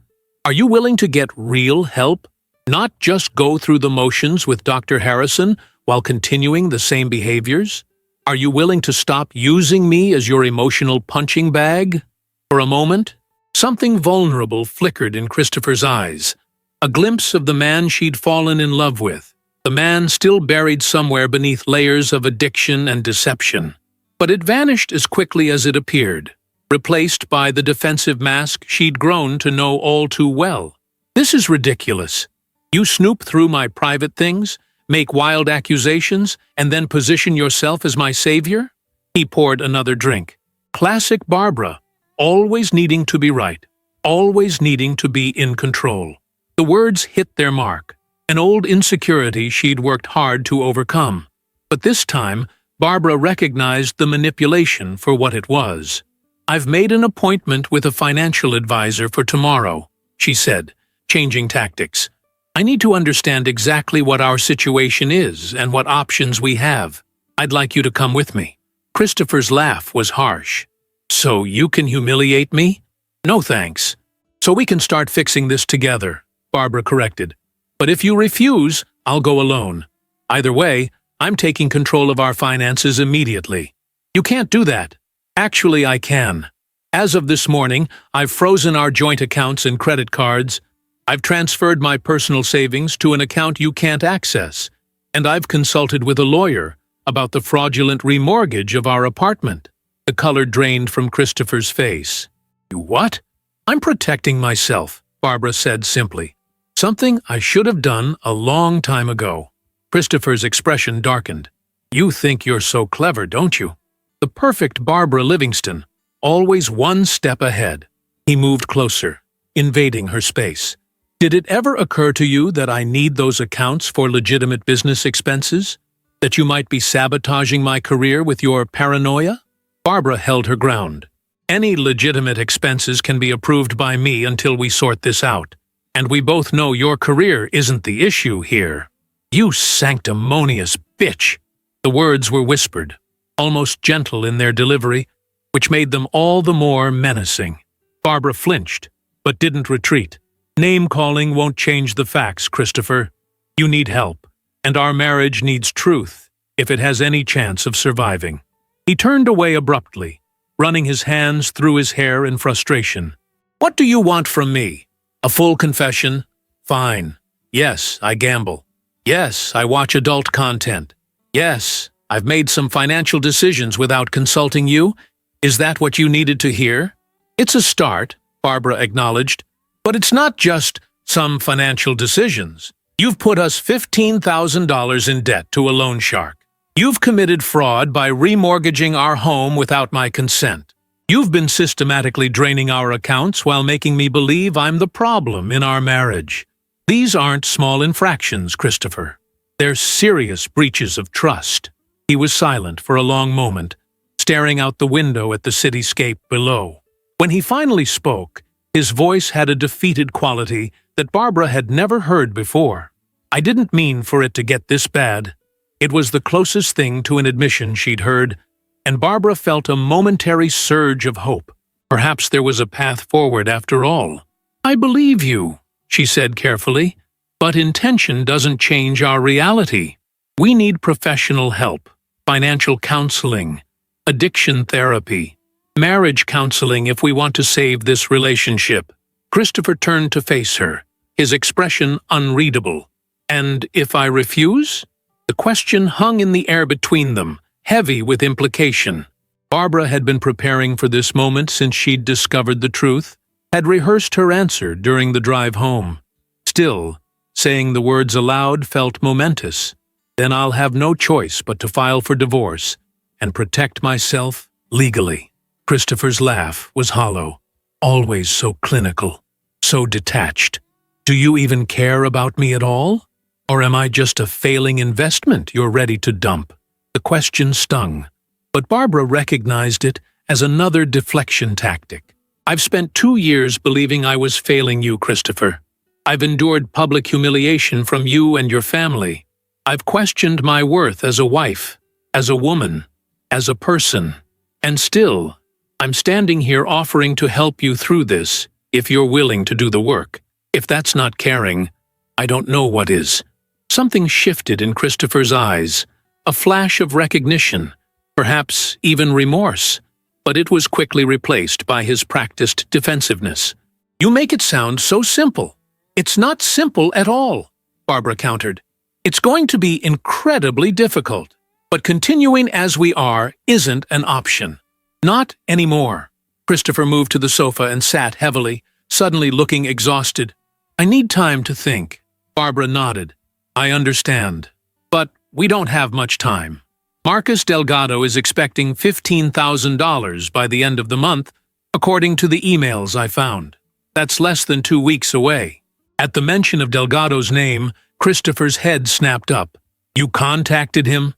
Are you willing to get real help? Not just go through the motions with Dr. Harrison while continuing the same behaviors? Are you willing to stop using me as your emotional punching bag? For a moment, something vulnerable flickered in Christopher's eyes, a glimpse of the man she'd fallen in love with, the man still buried somewhere beneath layers of addiction and deception. But it vanished as quickly as it appeared, replaced by the defensive mask she'd grown to know all too well. This is ridiculous. You snoop through my private things, make wild accusations, and then position yourself as my savior? He poured another drink. Classic Barbara, always needing to be right, always needing to be in control. The words hit their mark, an old insecurity she'd worked hard to overcome. But this time, Barbara recognized the manipulation for what it was. "I've made an appointment with a financial advisor for tomorrow," she said, changing tactics. "I need to understand exactly what our situation is and what options we have. I'd like you to come with me." Christopher's laugh was harsh. "So you can humiliate me?" "No thanks." "So we can start fixing this together," Barbara corrected. "But if you refuse, I'll go alone. Either way, I'm taking control of our finances immediately." "You can't do that." "Actually, I can. As of this morning, I've frozen our joint accounts and credit cards. I've transferred my personal savings to an account you can't access, and I've consulted with a lawyer about the fraudulent remortgage of our apartment." The color drained from Christopher's face. "You what?" "I'm protecting myself," Barbara said simply. "Something I should have done a long time ago." Christopher's expression darkened. "You think you're so clever, don't you? The perfect Barbara Livingston, always one step ahead." He moved closer, invading her space. "Did it ever occur to you that I need those accounts for legitimate business expenses? That you might be sabotaging my career with your paranoia?" Barbara held her ground. "Any legitimate expenses can be approved by me until we sort this out. And we both know your career isn't the issue here." "You sanctimonious bitch!" The words were whispered, almost gentle in their delivery, which made them all the more menacing. Barbara flinched, but didn't retreat. "Name-calling won't change the facts, Christopher. You need help, and our marriage needs truth if it has any chance of surviving." He turned away abruptly, running his hands through his hair in frustration. "What do you want from me? A full confession? Fine. Yes, I gamble. Yes, I watch adult content. Yes, I've made some financial decisions without consulting you. Is that what you needed to hear?" "It's a start," Barbara acknowledged, "but it's not just some financial decisions. You've put us $15,000 in debt to a loan shark. You've committed fraud by remortgaging our home without my consent. You've been systematically draining our accounts while making me believe I'm the problem in our marriage. These aren't small infractions, Christopher. They're serious breaches of trust." He was silent for a long moment, staring out the window at the cityscape below. When he finally spoke, his voice had a defeated quality that Barbara had never heard before. "I didn't mean for it to get this bad." It was the closest thing to an admission she'd heard, and Barbara felt a momentary surge of hope. Perhaps there was a path forward after all. "I believe you," she said carefully, "but intention doesn't change our reality. We need professional help, financial counseling, addiction therapy, marriage counseling if we want to save this relationship." Christopher turned to face her, his expression unreadable. "And if I refuse?" The question hung in the air between them, heavy with implication. Barbara had been preparing for this moment since she'd discovered the truth, had rehearsed her answer during the drive home. Still, saying the words aloud felt momentous. "Then I'll have no choice but to file for divorce and protect myself legally." Christopher's laugh was hollow, always so clinical, so detached. "Do you even care about me at all? Or am I just a failing investment you're ready to dump?" The question stung, but Barbara recognized it as another deflection tactic. "I've spent 2 years believing I was failing you, Christopher. I've endured public humiliation from you and your family. I've questioned my worth as a wife, as a woman, as a person. And still, I'm standing here offering to help you through this, if you're willing to do the work. If that's not caring, I don't know what is." Something shifted in Christopher's eyes, a flash of recognition, perhaps even remorse, but it was quickly replaced by his practiced defensiveness. "You make it sound so simple." "It's not simple at all," Barbara countered. "It's going to be incredibly difficult, but continuing as we are isn't an option. Not anymore." Christopher moved to the sofa and sat heavily, suddenly looking exhausted. I need time to think. Barbara nodded. I understand. But we don't have much time. Marcus Delgado is expecting $15,000 by the end of the month, according to the emails I found. That's less than 2 weeks away. At the mention of Delgado's name, Christopher's head snapped up. You contacted him?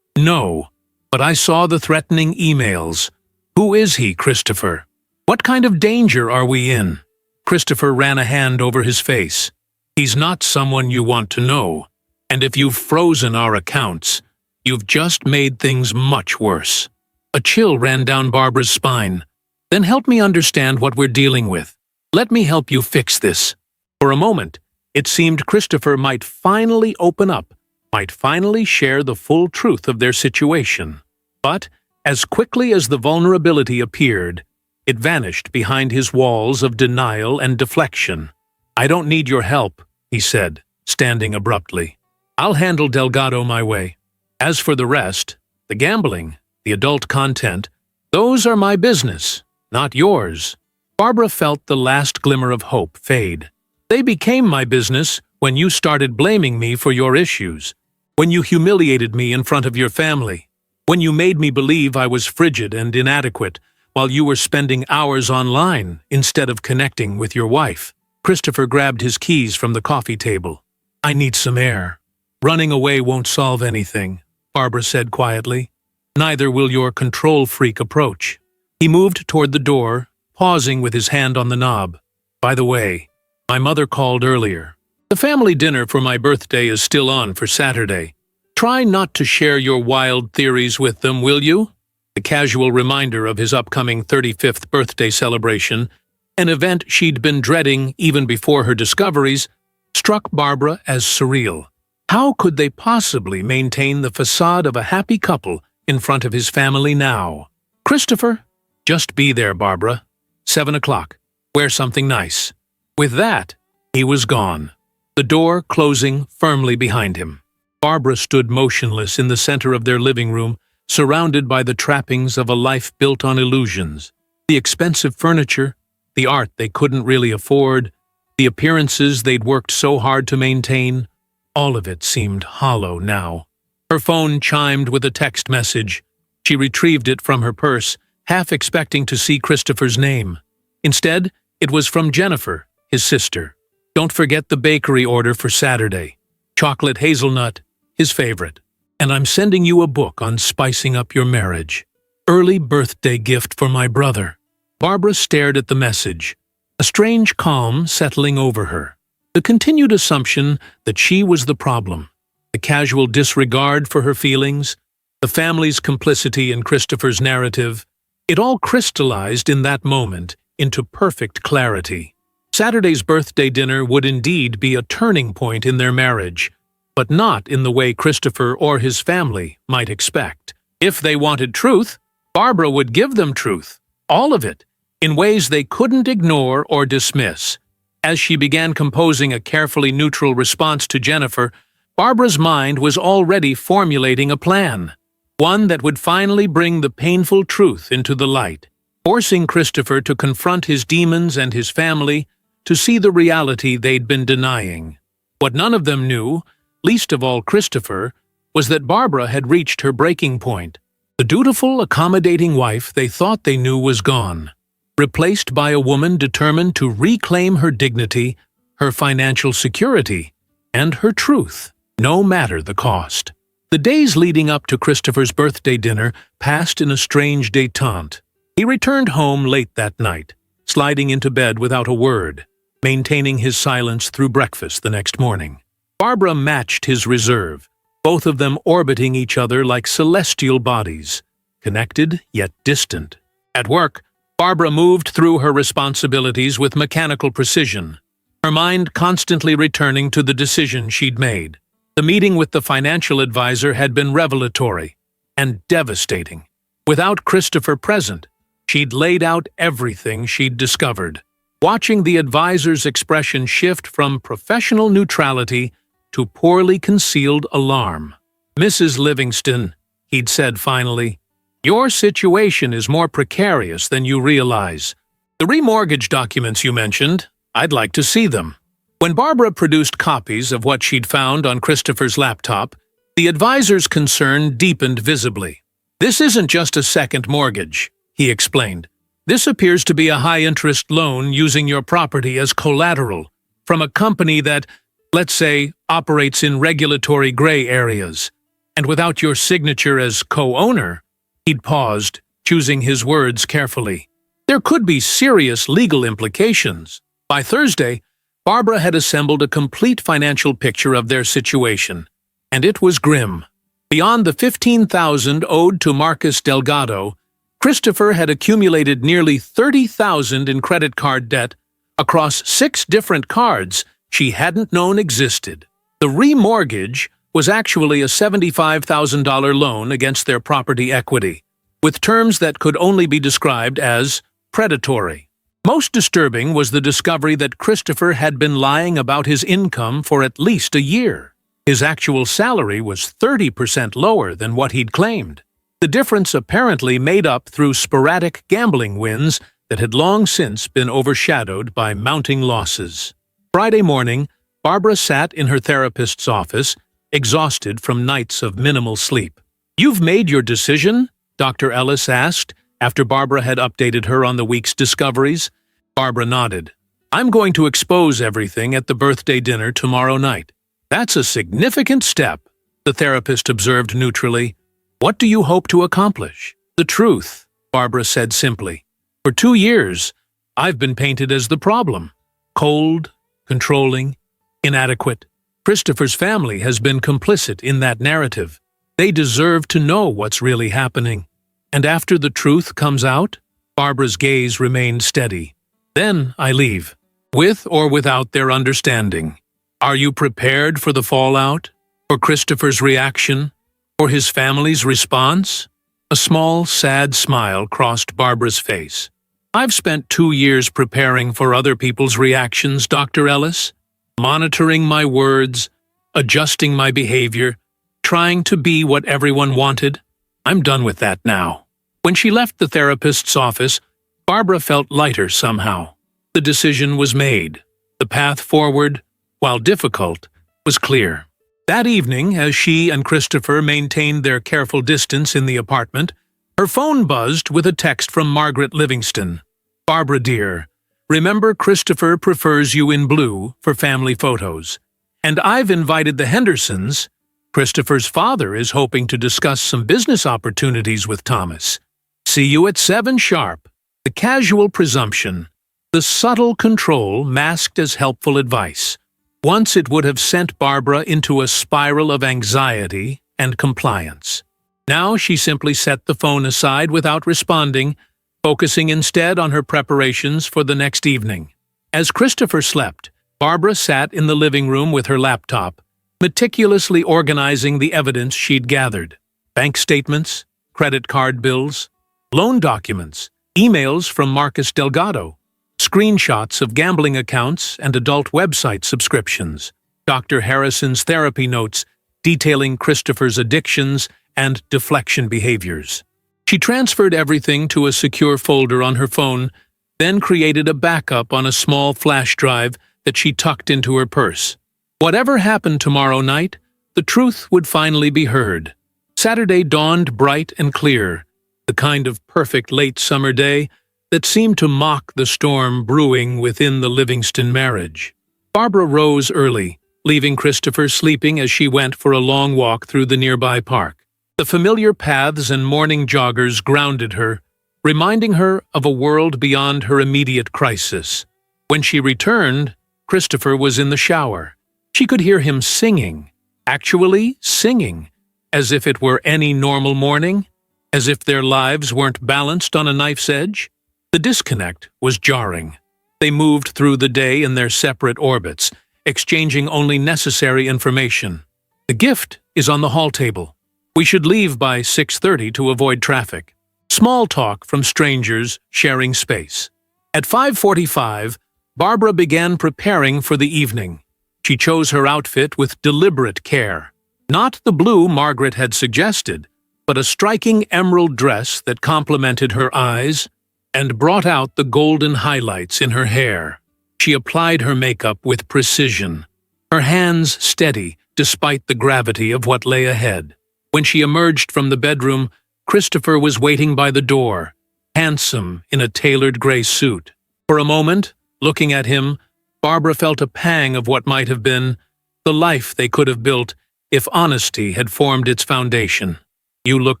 No, but I saw the threatening emails. Who is he, Christopher? What kind of danger are we in? Christopher ran a hand over his face. He's not someone you want to know, and if you've frozen our accounts, you've just made things much worse. A chill ran down Barbara's spine. Then help me understand what we're dealing with. Let me help you fix this. For a moment, it seemed Christopher might finally open up, might finally share the full truth of their situation. But, as quickly as the vulnerability appeared, it vanished behind his walls of denial and deflection. I don't need your help, he said, standing abruptly. I'll handle Delgado my way. As for the rest, the gambling, the adult content, those are my business, not yours. Barbara felt the last glimmer of hope fade. They became my business when you started blaming me for your issues, when you humiliated me in front of your family, when you made me believe I was frigid and inadequate while you were spending hours online instead of connecting with your wife. Christopher grabbed his keys from the coffee table. I need some air. Running away won't solve anything, Barbara said quietly. Neither will your control freak approach. He moved toward the door, pausing with his hand on the knob. By the way, my mother called earlier. The family dinner for my birthday is still on for Saturday. Try not to share your wild theories with them, will you? The casual reminder of his upcoming 35th birthday celebration, an event she'd been dreading even before her discoveries, struck Barbara as surreal. How could they possibly maintain the facade of a happy couple in front of his family now? Christopher, just be there, Barbara. 7 o'clock. Wear something nice. With that, he was gone, the door closing firmly behind him. Barbara stood motionless in the center of their living room, surrounded by the trappings of a life built on illusions. The expensive furniture, the art they couldn't really afford, the appearances they'd worked so hard to maintain, all of it seemed hollow now. Her phone chimed with a text message. She retrieved it from her purse, half expecting to see Christopher's name. Instead, it was from Jennifer, his sister. Don't forget the bakery order for Saturday. Chocolate hazelnut, his favorite. And I'm sending you a book on spicing up your marriage. Early birthday gift for my brother. Barbara stared at the message, a strange calm settling over her. The continued assumption that she was the problem, the casual disregard for her feelings, the family's complicity in Christopher's narrative, it all crystallized in that moment into perfect clarity. Saturday's birthday dinner would indeed be a turning point in their marriage, but not in the way Christopher or his family might expect. If they wanted truth, Barbara would give them truth, all of it, in ways they couldn't ignore or dismiss. As she began composing a carefully neutral response to Jennifer, Barbara's mind was already formulating a plan, one that would finally bring the painful truth into the light, forcing Christopher to confront his demons and his family, to see the reality they'd been denying. What none of them knew, least of all Christopher, was that Barbara had reached her breaking point. The dutiful, accommodating wife they thought they knew was gone, replaced by a woman determined to reclaim her dignity, her financial security, and her truth, no matter the cost. The days leading up to Christopher's birthday dinner passed in a strange détente. He returned home late that night, sliding into bed without a word, maintaining his silence through breakfast the next morning. Barbara matched his reserve, both of them orbiting each other like celestial bodies, connected yet distant. At work, Barbara moved through her responsibilities with mechanical precision, her mind constantly returning to the decision she'd made. The meeting with the financial advisor had been revelatory and devastating. Without Christopher present, she'd laid out everything she'd discovered. Watching the advisor's expression shift from professional neutrality to poorly concealed alarm. Mrs. Livingston, he'd said finally, your situation is more precarious than you realize. The remortgage documents you mentioned, I'd like to see them. When Barbara produced copies of what she'd found on Christopher's laptop, the advisor's concern deepened visibly. "This isn't just a second mortgage," he explained. "This appears to be a high-interest loan using your property as collateral from a company that, let's say, operates in regulatory gray areas. And without your signature as co-owner," he'd paused, choosing his words carefully, "there could be serious legal implications." By Thursday, Barbara had assembled a complete financial picture of their situation, and it was grim. Beyond the $15,000 owed to Marcus Delgado, Christopher had accumulated nearly $30,000 in credit card debt across 6 different cards she hadn't known existed. The remortgage was actually a $75,000 loan against their property equity, with terms that could only be described as predatory. Most disturbing was the discovery that Christopher had been lying about his income for at least a year. His actual salary was 30% lower than what he'd claimed. The difference apparently made up through sporadic gambling wins that had long since been overshadowed by mounting losses. Friday morning, Barbara sat in her therapist's office, exhausted from nights of minimal sleep. "You've made your decision?" Dr. Ellis asked, after Barbara had updated her on the week's discoveries. Barbara nodded. "I'm going to expose everything at the birthday dinner tomorrow night." "That's a significant step," the therapist observed neutrally. "What do you hope to accomplish?" "The truth," Barbara said simply. "For 2 years, I've been painted as the problem. Cold, controlling, inadequate. Christopher's family has been complicit in that narrative. They deserve to know what's really happening. And after the truth comes out," Barbara's gaze remained steady, "then I leave, with or without their understanding. Are you prepared for the fallout? For Christopher's reaction? For his family's response?" A small, sad smile crossed Barbara's face. "I've spent 2 years preparing for other people's reactions, Dr. Ellis. Monitoring my words, adjusting my behavior, trying to be what everyone wanted. I'm done with that now." When she left the therapist's office, Barbara felt lighter somehow. The decision was made. The path forward, while difficult, was clear. That evening, as she and Christopher maintained their careful distance in the apartment, her phone buzzed with a text from Margaret Livingston. "Barbara dear, remember Christopher prefers you in blue for family photos. And I've invited the Hendersons. Christopher's father is hoping to discuss some business opportunities with Thomas. See you at 7 sharp." The casual presumption, the subtle control masked as helpful advice. Once it would have sent Barbara into a spiral of anxiety and compliance. Now she simply set the phone aside without responding, focusing instead on her preparations for the next evening. As Christopher slept, Barbara sat in the living room with her laptop, meticulously organizing the evidence she'd gathered. Bank statements, credit card bills, loan documents, emails from Marcus Delgado, screenshots of gambling accounts and adult website subscriptions, Dr. Harrison's therapy notes detailing Christopher's addictions and deflection behaviors. She transferred everything to a secure folder on her phone, then created a backup on a small flash drive that she tucked into her purse. Whatever happened tomorrow night, the truth would finally be heard. Saturday dawned bright and clear, the kind of perfect late summer day that seemed to mock the storm brewing within the Livingston marriage. Barbara rose early, leaving Christopher sleeping as she went for a long walk through the nearby park. The familiar paths and morning joggers grounded her, reminding her of a world beyond her immediate crisis. When she returned, Christopher was in the shower. She could hear him singing, actually singing, as if it were any normal morning, as if their lives weren't balanced on a knife's edge. The disconnect was jarring. They moved through the day in their separate orbits, exchanging only necessary information. "The gift is on the hall table. We should leave by 6:30 to avoid traffic." Small talk from strangers sharing space. At 5:45, Barbara began preparing for the evening. She chose her outfit with deliberate care. Not the blue Margaret had suggested, but a striking emerald dress that complemented her eyes and brought out the golden highlights in her hair. She applied her makeup with precision, her hands steady despite the gravity of what lay ahead. When she emerged from the bedroom, Christopher was waiting by the door, handsome in a tailored gray suit. For a moment, looking at him, Barbara felt a pang of what might have been the life they could have built if honesty had formed its foundation. "You look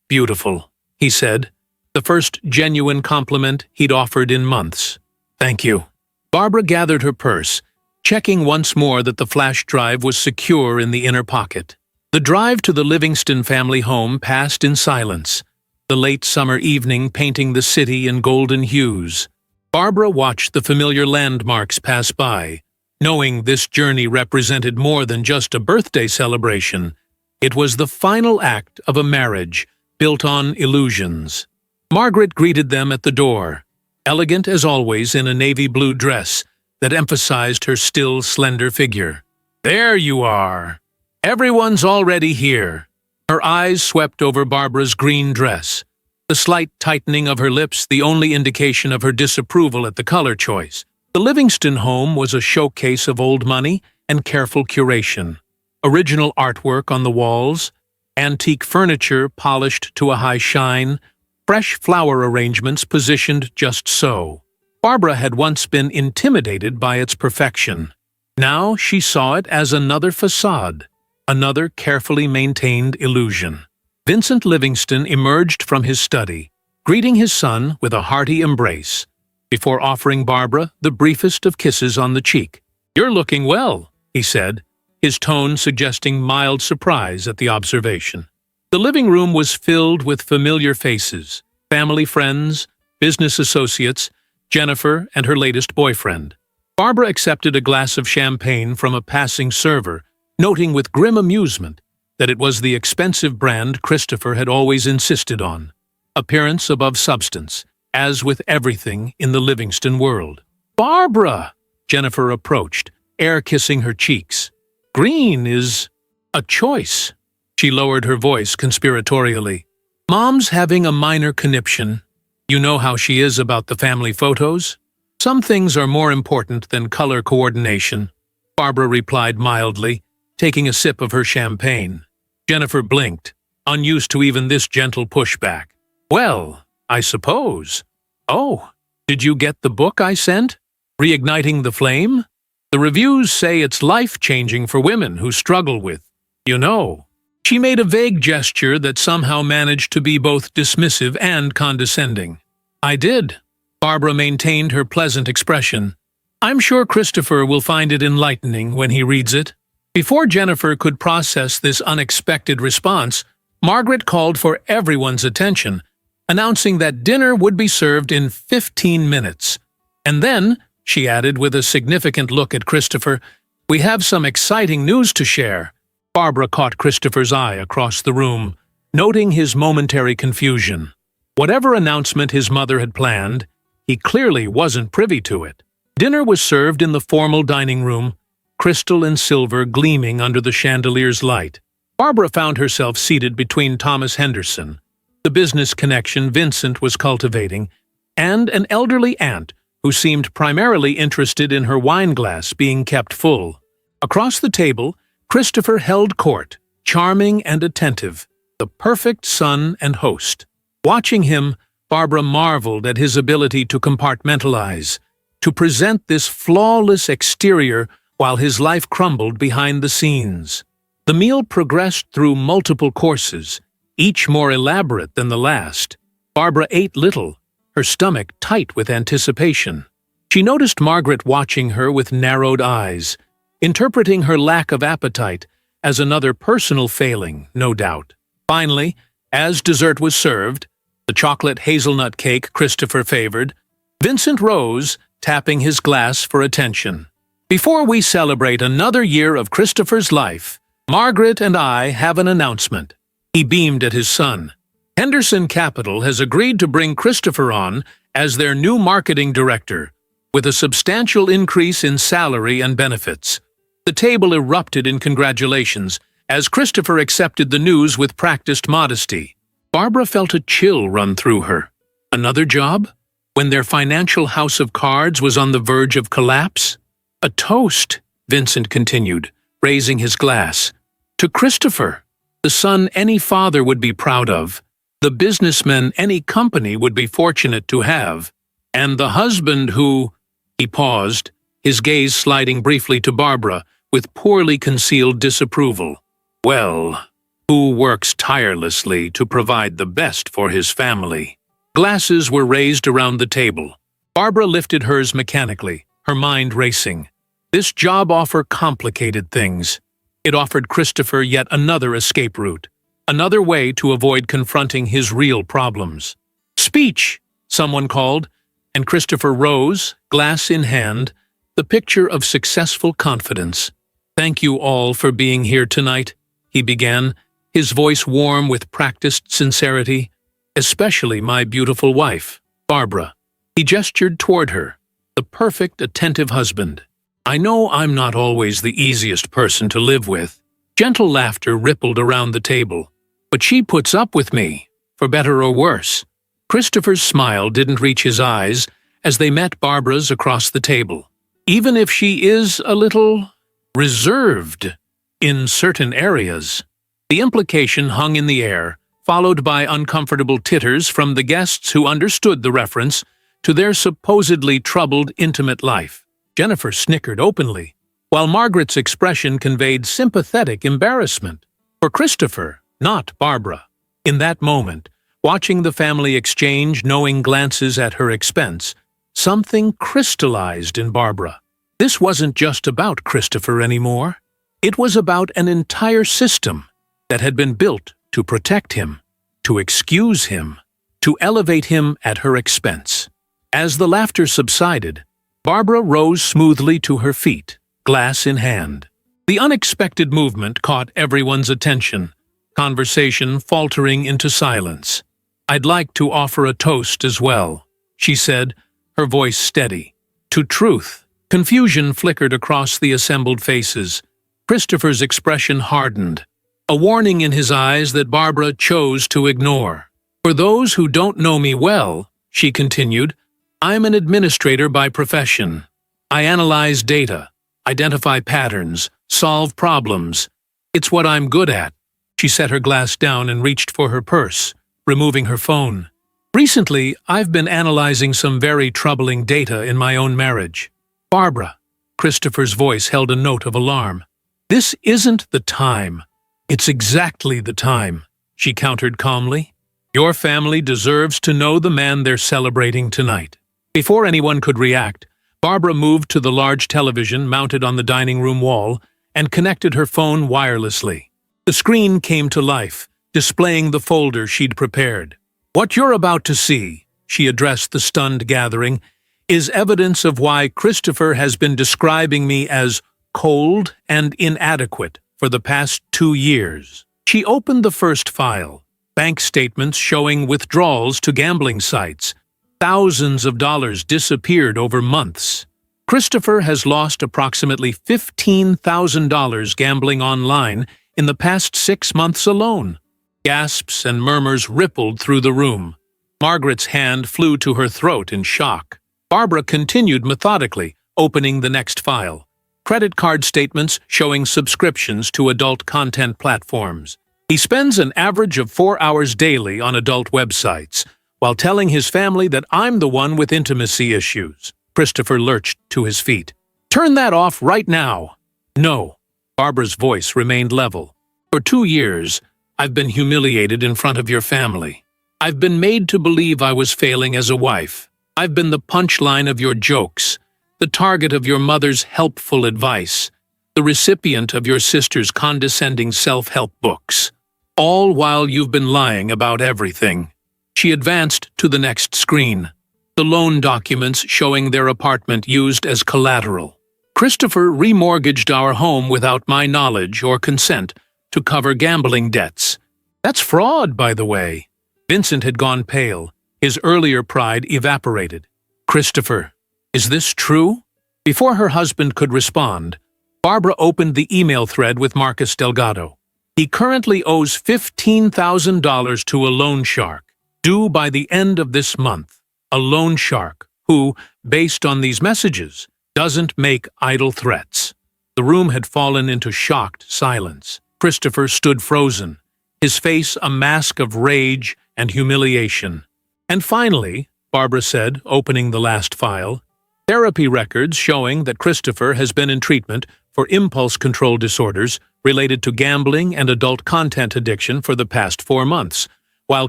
beautiful," he said, the first genuine compliment he'd offered in months. "Thank you." Barbara gathered her purse, checking once more that the flash drive was secure in the inner pocket. The drive to the Livingston family home passed in silence, the late summer evening painting the city in golden hues. Barbara watched the familiar landmarks pass by, knowing this journey represented more than just a birthday celebration. It was the final act of a marriage built on illusions. Margaret greeted them at the door, elegant as always in a navy blue dress that emphasized her still slender figure. "There you are. Everyone's already here." Her eyes swept over Barbara's green dress, the slight tightening of her lips the only indication of her disapproval at the color choice. The Livingston home was a showcase of old money and careful curation. Original artwork on the walls, antique furniture polished to a high shine, fresh flower arrangements positioned just so. Barbara had once been intimidated by its perfection. Now she saw it as another facade, another carefully maintained illusion. Vincent Livingston emerged from his study, greeting his son with a hearty embrace, before offering Barbara the briefest of kisses on the cheek. "You're looking well," he said, his tone suggesting mild surprise at the observation. The living room was filled with familiar faces, family friends, business associates, Jennifer and her latest boyfriend. Barbara accepted a glass of champagne from a passing server, noting with grim amusement that it was the expensive brand Christopher had always insisted on. Appearance above substance, as with everything in the Livingston world. "Barbara!" Jennifer approached, air-kissing her cheeks. "Green is a choice." She lowered her voice conspiratorially. "Mom's having a minor conniption. You know how she is about the family photos? Some things are more important than color coordination," Barbara replied mildly, taking a sip of her champagne. Jennifer blinked, unused to even this gentle pushback. "Well, I suppose." "Oh, did you get the book I sent? Reigniting the Flame? The reviews say it's life-changing for women who struggle with, you know." She made a vague gesture that somehow managed to be both dismissive and condescending. "I did." Barbara maintained her pleasant expression. "I'm sure Christopher will find it enlightening when he reads it." Before Jennifer could process this unexpected response, Margaret called for everyone's attention, announcing that dinner would be served in 15 minutes. "And then," she added with a significant look at Christopher, "we have some exciting news to share." Barbara caught Christopher's eye across the room, noting his momentary confusion. Whatever announcement his mother had planned, he clearly wasn't privy to it. Dinner was served in the formal dining room, crystal and silver gleaming under the chandelier's light. Barbara found herself seated between Thomas Henderson, the business connection Vincent was cultivating, and an elderly aunt who seemed primarily interested in her wine glass being kept full. Across the table, Christopher held court, charming and attentive, the perfect son and host. Watching him, Barbara marveled at his ability to compartmentalize, to present this flawless exterior while his life crumbled behind the scenes. The meal progressed through multiple courses, each more elaborate than the last. Barbara ate little, her stomach tight with anticipation. She noticed Margaret watching her with narrowed eyes, interpreting her lack of appetite as another personal failing, no doubt. Finally, as dessert was served, the chocolate hazelnut cake Christopher favored, Vincent rose, tapping his glass for attention. "Before we celebrate another year of Christopher's life, Margaret and I have an announcement." He beamed at his son. "Henderson Capital has agreed to bring Christopher on as their new marketing director, with a substantial increase in salary and benefits." The table erupted in congratulations as Christopher accepted the news with practiced modesty. Barbara felt a chill run through her. Another job? when their financial house of cards was on the verge of collapse? A toast, Vincent continued, raising his glass. To Christopher, the son any father would be proud of, the businessman any company would be fortunate to have, and the husband who— He paused, his gaze sliding briefly to Barbara, with poorly concealed disapproval. Well, who works tirelessly to provide the best for his family. Glasses were raised around the table. Barbara lifted hers mechanically, her mind racing. This job offer complicated things. It offered Christopher yet another escape route, another way to avoid confronting his real problems. Speech, someone called, and Christopher rose, glass in hand, the picture of successful confidence. Thank you all for being here tonight, he began, his voice warm with practiced sincerity. Especially my beautiful wife, Barbara. He gestured toward her, the perfect, attentive husband. I know I'm not always the easiest person to live with. Gentle laughter rippled around the table. But she puts up with me, for better or worse. Christopher's smile didn't reach his eyes as they met Barbara's across the table. Even if she is a little reserved in certain areas. The implication hung in the air, followed by uncomfortable titters from the guests who understood the reference to their supposedly troubled intimate life. Jennifer snickered openly, while Margaret's expression conveyed sympathetic embarrassment. For Christopher, not Barbara. In that moment, watching the family exchange knowing glances at her expense, something crystallized in Barbara. This wasn't just about Christopher anymore. It was about an entire system that had been built to protect him, to excuse him, to elevate him at her expense. As the laughter subsided, Barbara rose smoothly to her feet, glass in hand. The unexpected movement caught everyone's attention, conversation faltering into silence. I'd like to offer a toast as well, she said, her voice steady. To truth. Confusion flickered across the assembled faces. Christopher's expression hardened, a warning in his eyes that Barbara chose to ignore. For those who don't know me well, she continued, I'm an administrator by profession. I analyze data, identify patterns, solve problems. It's what I'm good at. She set her glass down and reached for her purse, removing her phone. Recently, I've been analyzing some very troubling data in my own marriage. Barbara, Christopher's voice held a note of alarm. This isn't the time. It's exactly the time, she countered calmly. Your family deserves to know the man they're celebrating tonight. Before anyone could react, Barbara moved to the large television mounted on the dining room wall and connected her phone wirelessly. The screen came to life, displaying the folder she'd prepared. What you're about to see, she addressed the stunned gathering, is evidence of why Christopher has been describing me as cold and inadequate for the past 2 years. She opened the first file, bank statements showing withdrawals to gambling sites. Thousands of dollars disappeared over months. Christopher has lost approximately $15,000 gambling online in the past 6 months alone. Gasps and murmurs rippled through the room. Margaret's hand flew to her throat in shock. Barbara continued methodically, opening the next file. Credit card statements showing subscriptions to adult content platforms. He spends an average of 4 hours daily on adult websites, while telling his family that I'm the one with intimacy issues. Christopher lurched to his feet. Turn that off right now. No. Barbara's voice remained level. For 2 years, I've been humiliated in front of your family. I've been made to believe I was failing as a wife. I've been the punchline of your jokes, the target of your mother's helpful advice, the recipient of your sister's condescending self-help books. All while you've been lying about everything. She advanced to the next screen, the loan documents showing their apartment used as collateral. Christopher remortgaged our home without my knowledge or consent to cover gambling debts. That's fraud, by the way. Vincent had gone pale, his earlier pride evaporated. Christopher, is this true? Before her husband could respond, Barbara opened the email thread with Marcus Delgado. He currently owes $15,000 to a loan shark, due by the end of this month. a loan shark who, based on these messages, doesn't make idle threats. The room had fallen into shocked silence. Christopher stood frozen, his face a mask of rage and humiliation. And finally, Barbara said, opening the last file, therapy records showing that Christopher has been in treatment for impulse control disorders related to gambling and adult content addiction for the past 4 months, while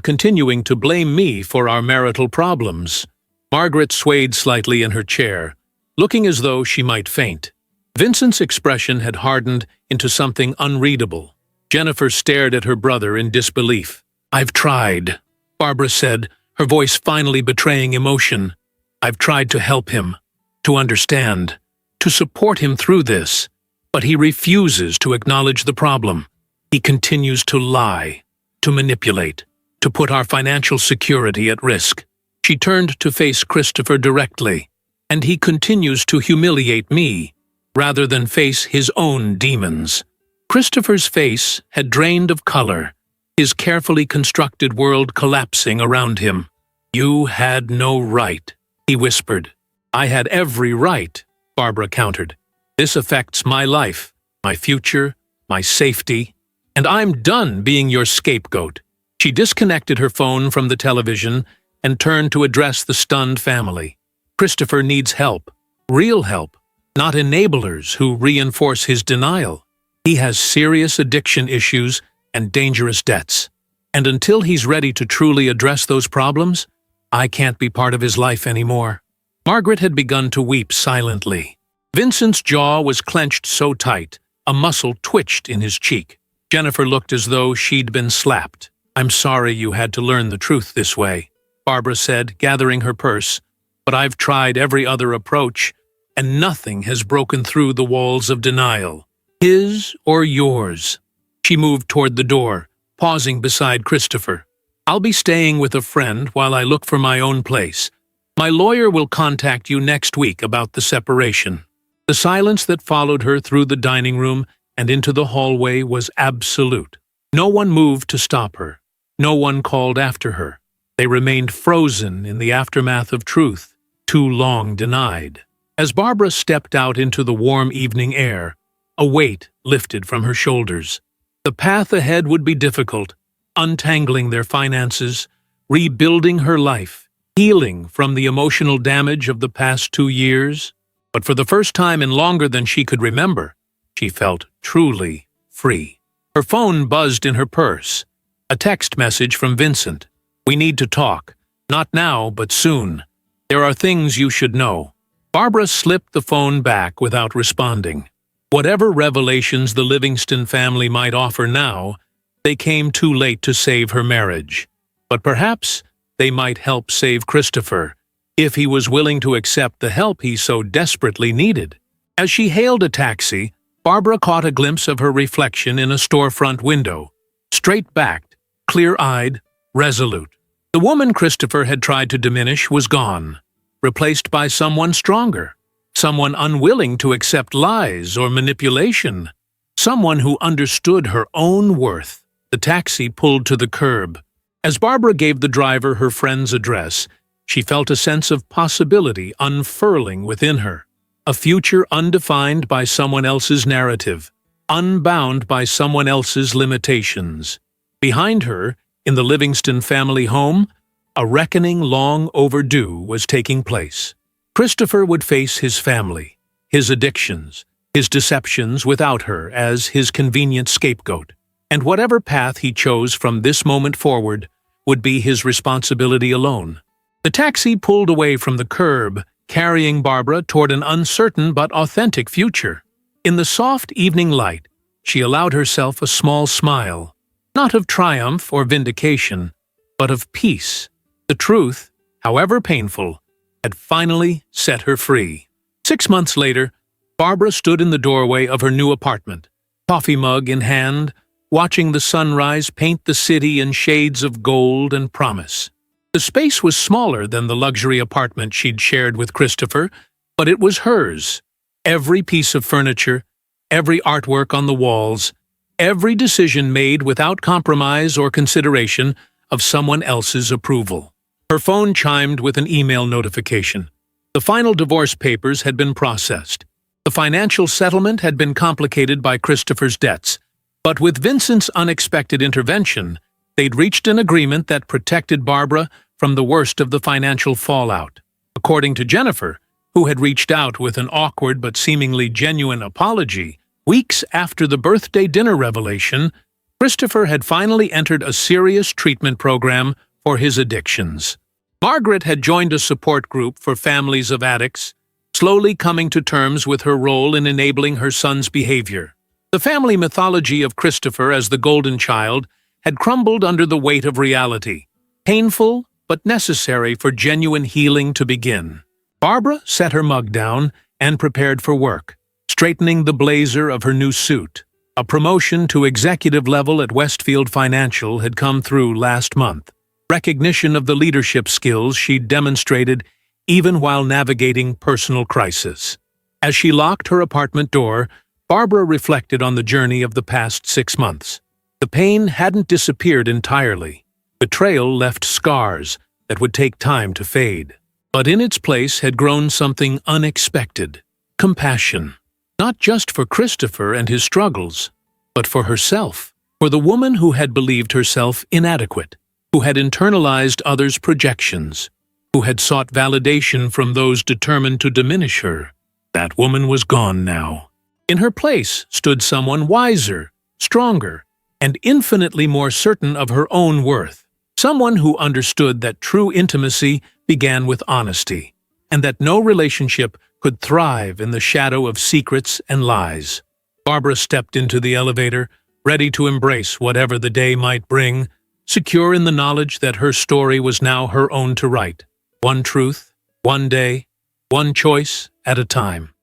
continuing to blame me for our marital problems. Margaret swayed slightly in her chair, looking as though she might faint. Vincent's expression had hardened into something unreadable. Jennifer stared at her brother in disbelief. "I've tried," Barbara said, her voice finally betraying emotion. "I've tried to help him, to understand, to support him through this, but he refuses to acknowledge the problem. He continues to lie, to manipulate, to put our financial security at risk." She turned to face Christopher directly. "And he continues to humiliate me, rather than face his own demons." Christopher's face had drained of color, his carefully constructed world collapsing around him. "You had no right," he whispered. "I had every right," Barbara countered. "This affects my life, my future, my safety, and I'm done being your scapegoat." She disconnected her phone from the television and turned to address the stunned family. Christopher needs help, real help, not enablers who reinforce his denial. He has serious addiction issues and dangerous debts. And until he's ready to truly address those problems, I can't be part of his life anymore. Margaret had begun to weep silently. Vincent's jaw was clenched so tight, a muscle twitched in his cheek. Jennifer looked as though she'd been slapped. "I'm sorry you had to learn the truth this way," Barbara said, gathering her purse. "But I've tried every other approach, and nothing has broken through the walls of denial. His or yours." She moved toward the door, pausing beside Christopher. "I'll be staying with a friend while I look for my own place. My lawyer will contact you next week about the separation." The silence that followed her through the dining room and into the hallway was absolute. No one moved to stop her. No one called after her. They remained frozen in the aftermath of truth, too long denied. As Barbara stepped out into the warm evening air, a weight lifted from her shoulders. The path ahead would be difficult, untangling their finances, rebuilding her life, healing from the emotional damage of the past 2 years. But for the first time in longer than she could remember, she felt truly free. Her phone buzzed in her purse. A text message from Vincent. "We need to talk. Not now, but soon. There are things you should know." Barbara slipped the phone back without responding. Whatever revelations the Livingston family might offer now, they came too late to save her marriage. But perhaps they might help save Christopher, if he was willing to accept the help he so desperately needed. As she hailed a taxi, Barbara caught a glimpse of her reflection in a storefront window, straight-backed, clear-eyed, resolute. The woman Christopher had tried to diminish was gone, replaced by someone stronger, someone unwilling to accept lies or manipulation, someone who understood her own worth. The taxi pulled to the curb. As Barbara gave the driver her friend's address, she felt a sense of possibility unfurling within her, a future undefined by someone else's narrative, unbound by someone else's limitations. Behind her, in the Livingston family home, a reckoning long overdue was taking place. Christopher would face his family, his addictions, his deceptions without her as his convenient scapegoat, and whatever path he chose from this moment forward would be his responsibility alone. The taxi pulled away from the curb, carrying Barbara toward an uncertain but authentic future. In the soft evening light, she allowed herself a small smile, not of triumph or vindication, but of peace. The truth, however painful, had finally set her free. 6 months later, Barbara stood in the doorway of her new apartment, coffee mug in hand, watching the sunrise paint the city in shades of gold and promise. The space was smaller than the luxury apartment she'd shared with Christopher, but it was hers. Every piece of furniture, every artwork on the walls, every decision made without compromise or consideration of someone else's approval. Her phone chimed with an email notification. The final divorce papers had been processed. The financial settlement had been complicated by Christopher's debts, but with Vincent's unexpected intervention, they'd reached an agreement that protected Barbara from the worst of the financial fallout. According to Jennifer, who had reached out with an awkward but seemingly genuine apology, weeks after the birthday dinner revelation, Christopher had finally entered a serious treatment program for his addictions. Margaret had joined a support group for families of addicts, slowly coming to terms with her role in enabling her son's behavior. The family mythology of Christopher as the golden child had crumbled under the weight of reality, painful but necessary for genuine healing to begin. Barbara set her mug down and prepared for work, straightening the blazer of her new suit. A promotion to executive level at Westfield Financial had come through last month, recognition of the leadership skills she'd demonstrated even while navigating personal crisis. As she locked her apartment door, Barbara reflected on the journey of the past 6 months. The pain hadn't disappeared entirely. Betrayal left scars that would take time to fade. But in its place had grown something unexpected: compassion. Not just for Christopher and his struggles, but for herself, for the woman who had believed herself inadequate, who had internalized others' projections, who had sought validation from those determined to diminish her. That woman was gone now. In her place stood someone wiser, stronger, and infinitely more certain of her own worth. Someone who understood that true intimacy began with honesty, and that no relationship could thrive in the shadow of secrets and lies. Barbara stepped into the elevator, ready to embrace whatever the day might bring, secure in the knowledge that her story was now her own to write. One truth, one day, one choice at a time.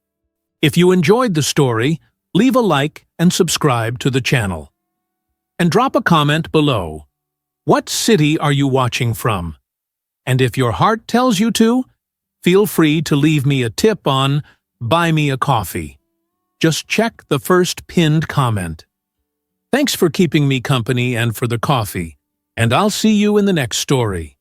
If you enjoyed the story, leave a like and subscribe to the channel. And drop a comment below. What city are you watching from? And if your heart tells you to, feel free to leave me a tip on Buy Me a Coffee. Just check the first pinned comment. Thanks for keeping me company and for the coffee, and I'll see you in the next story.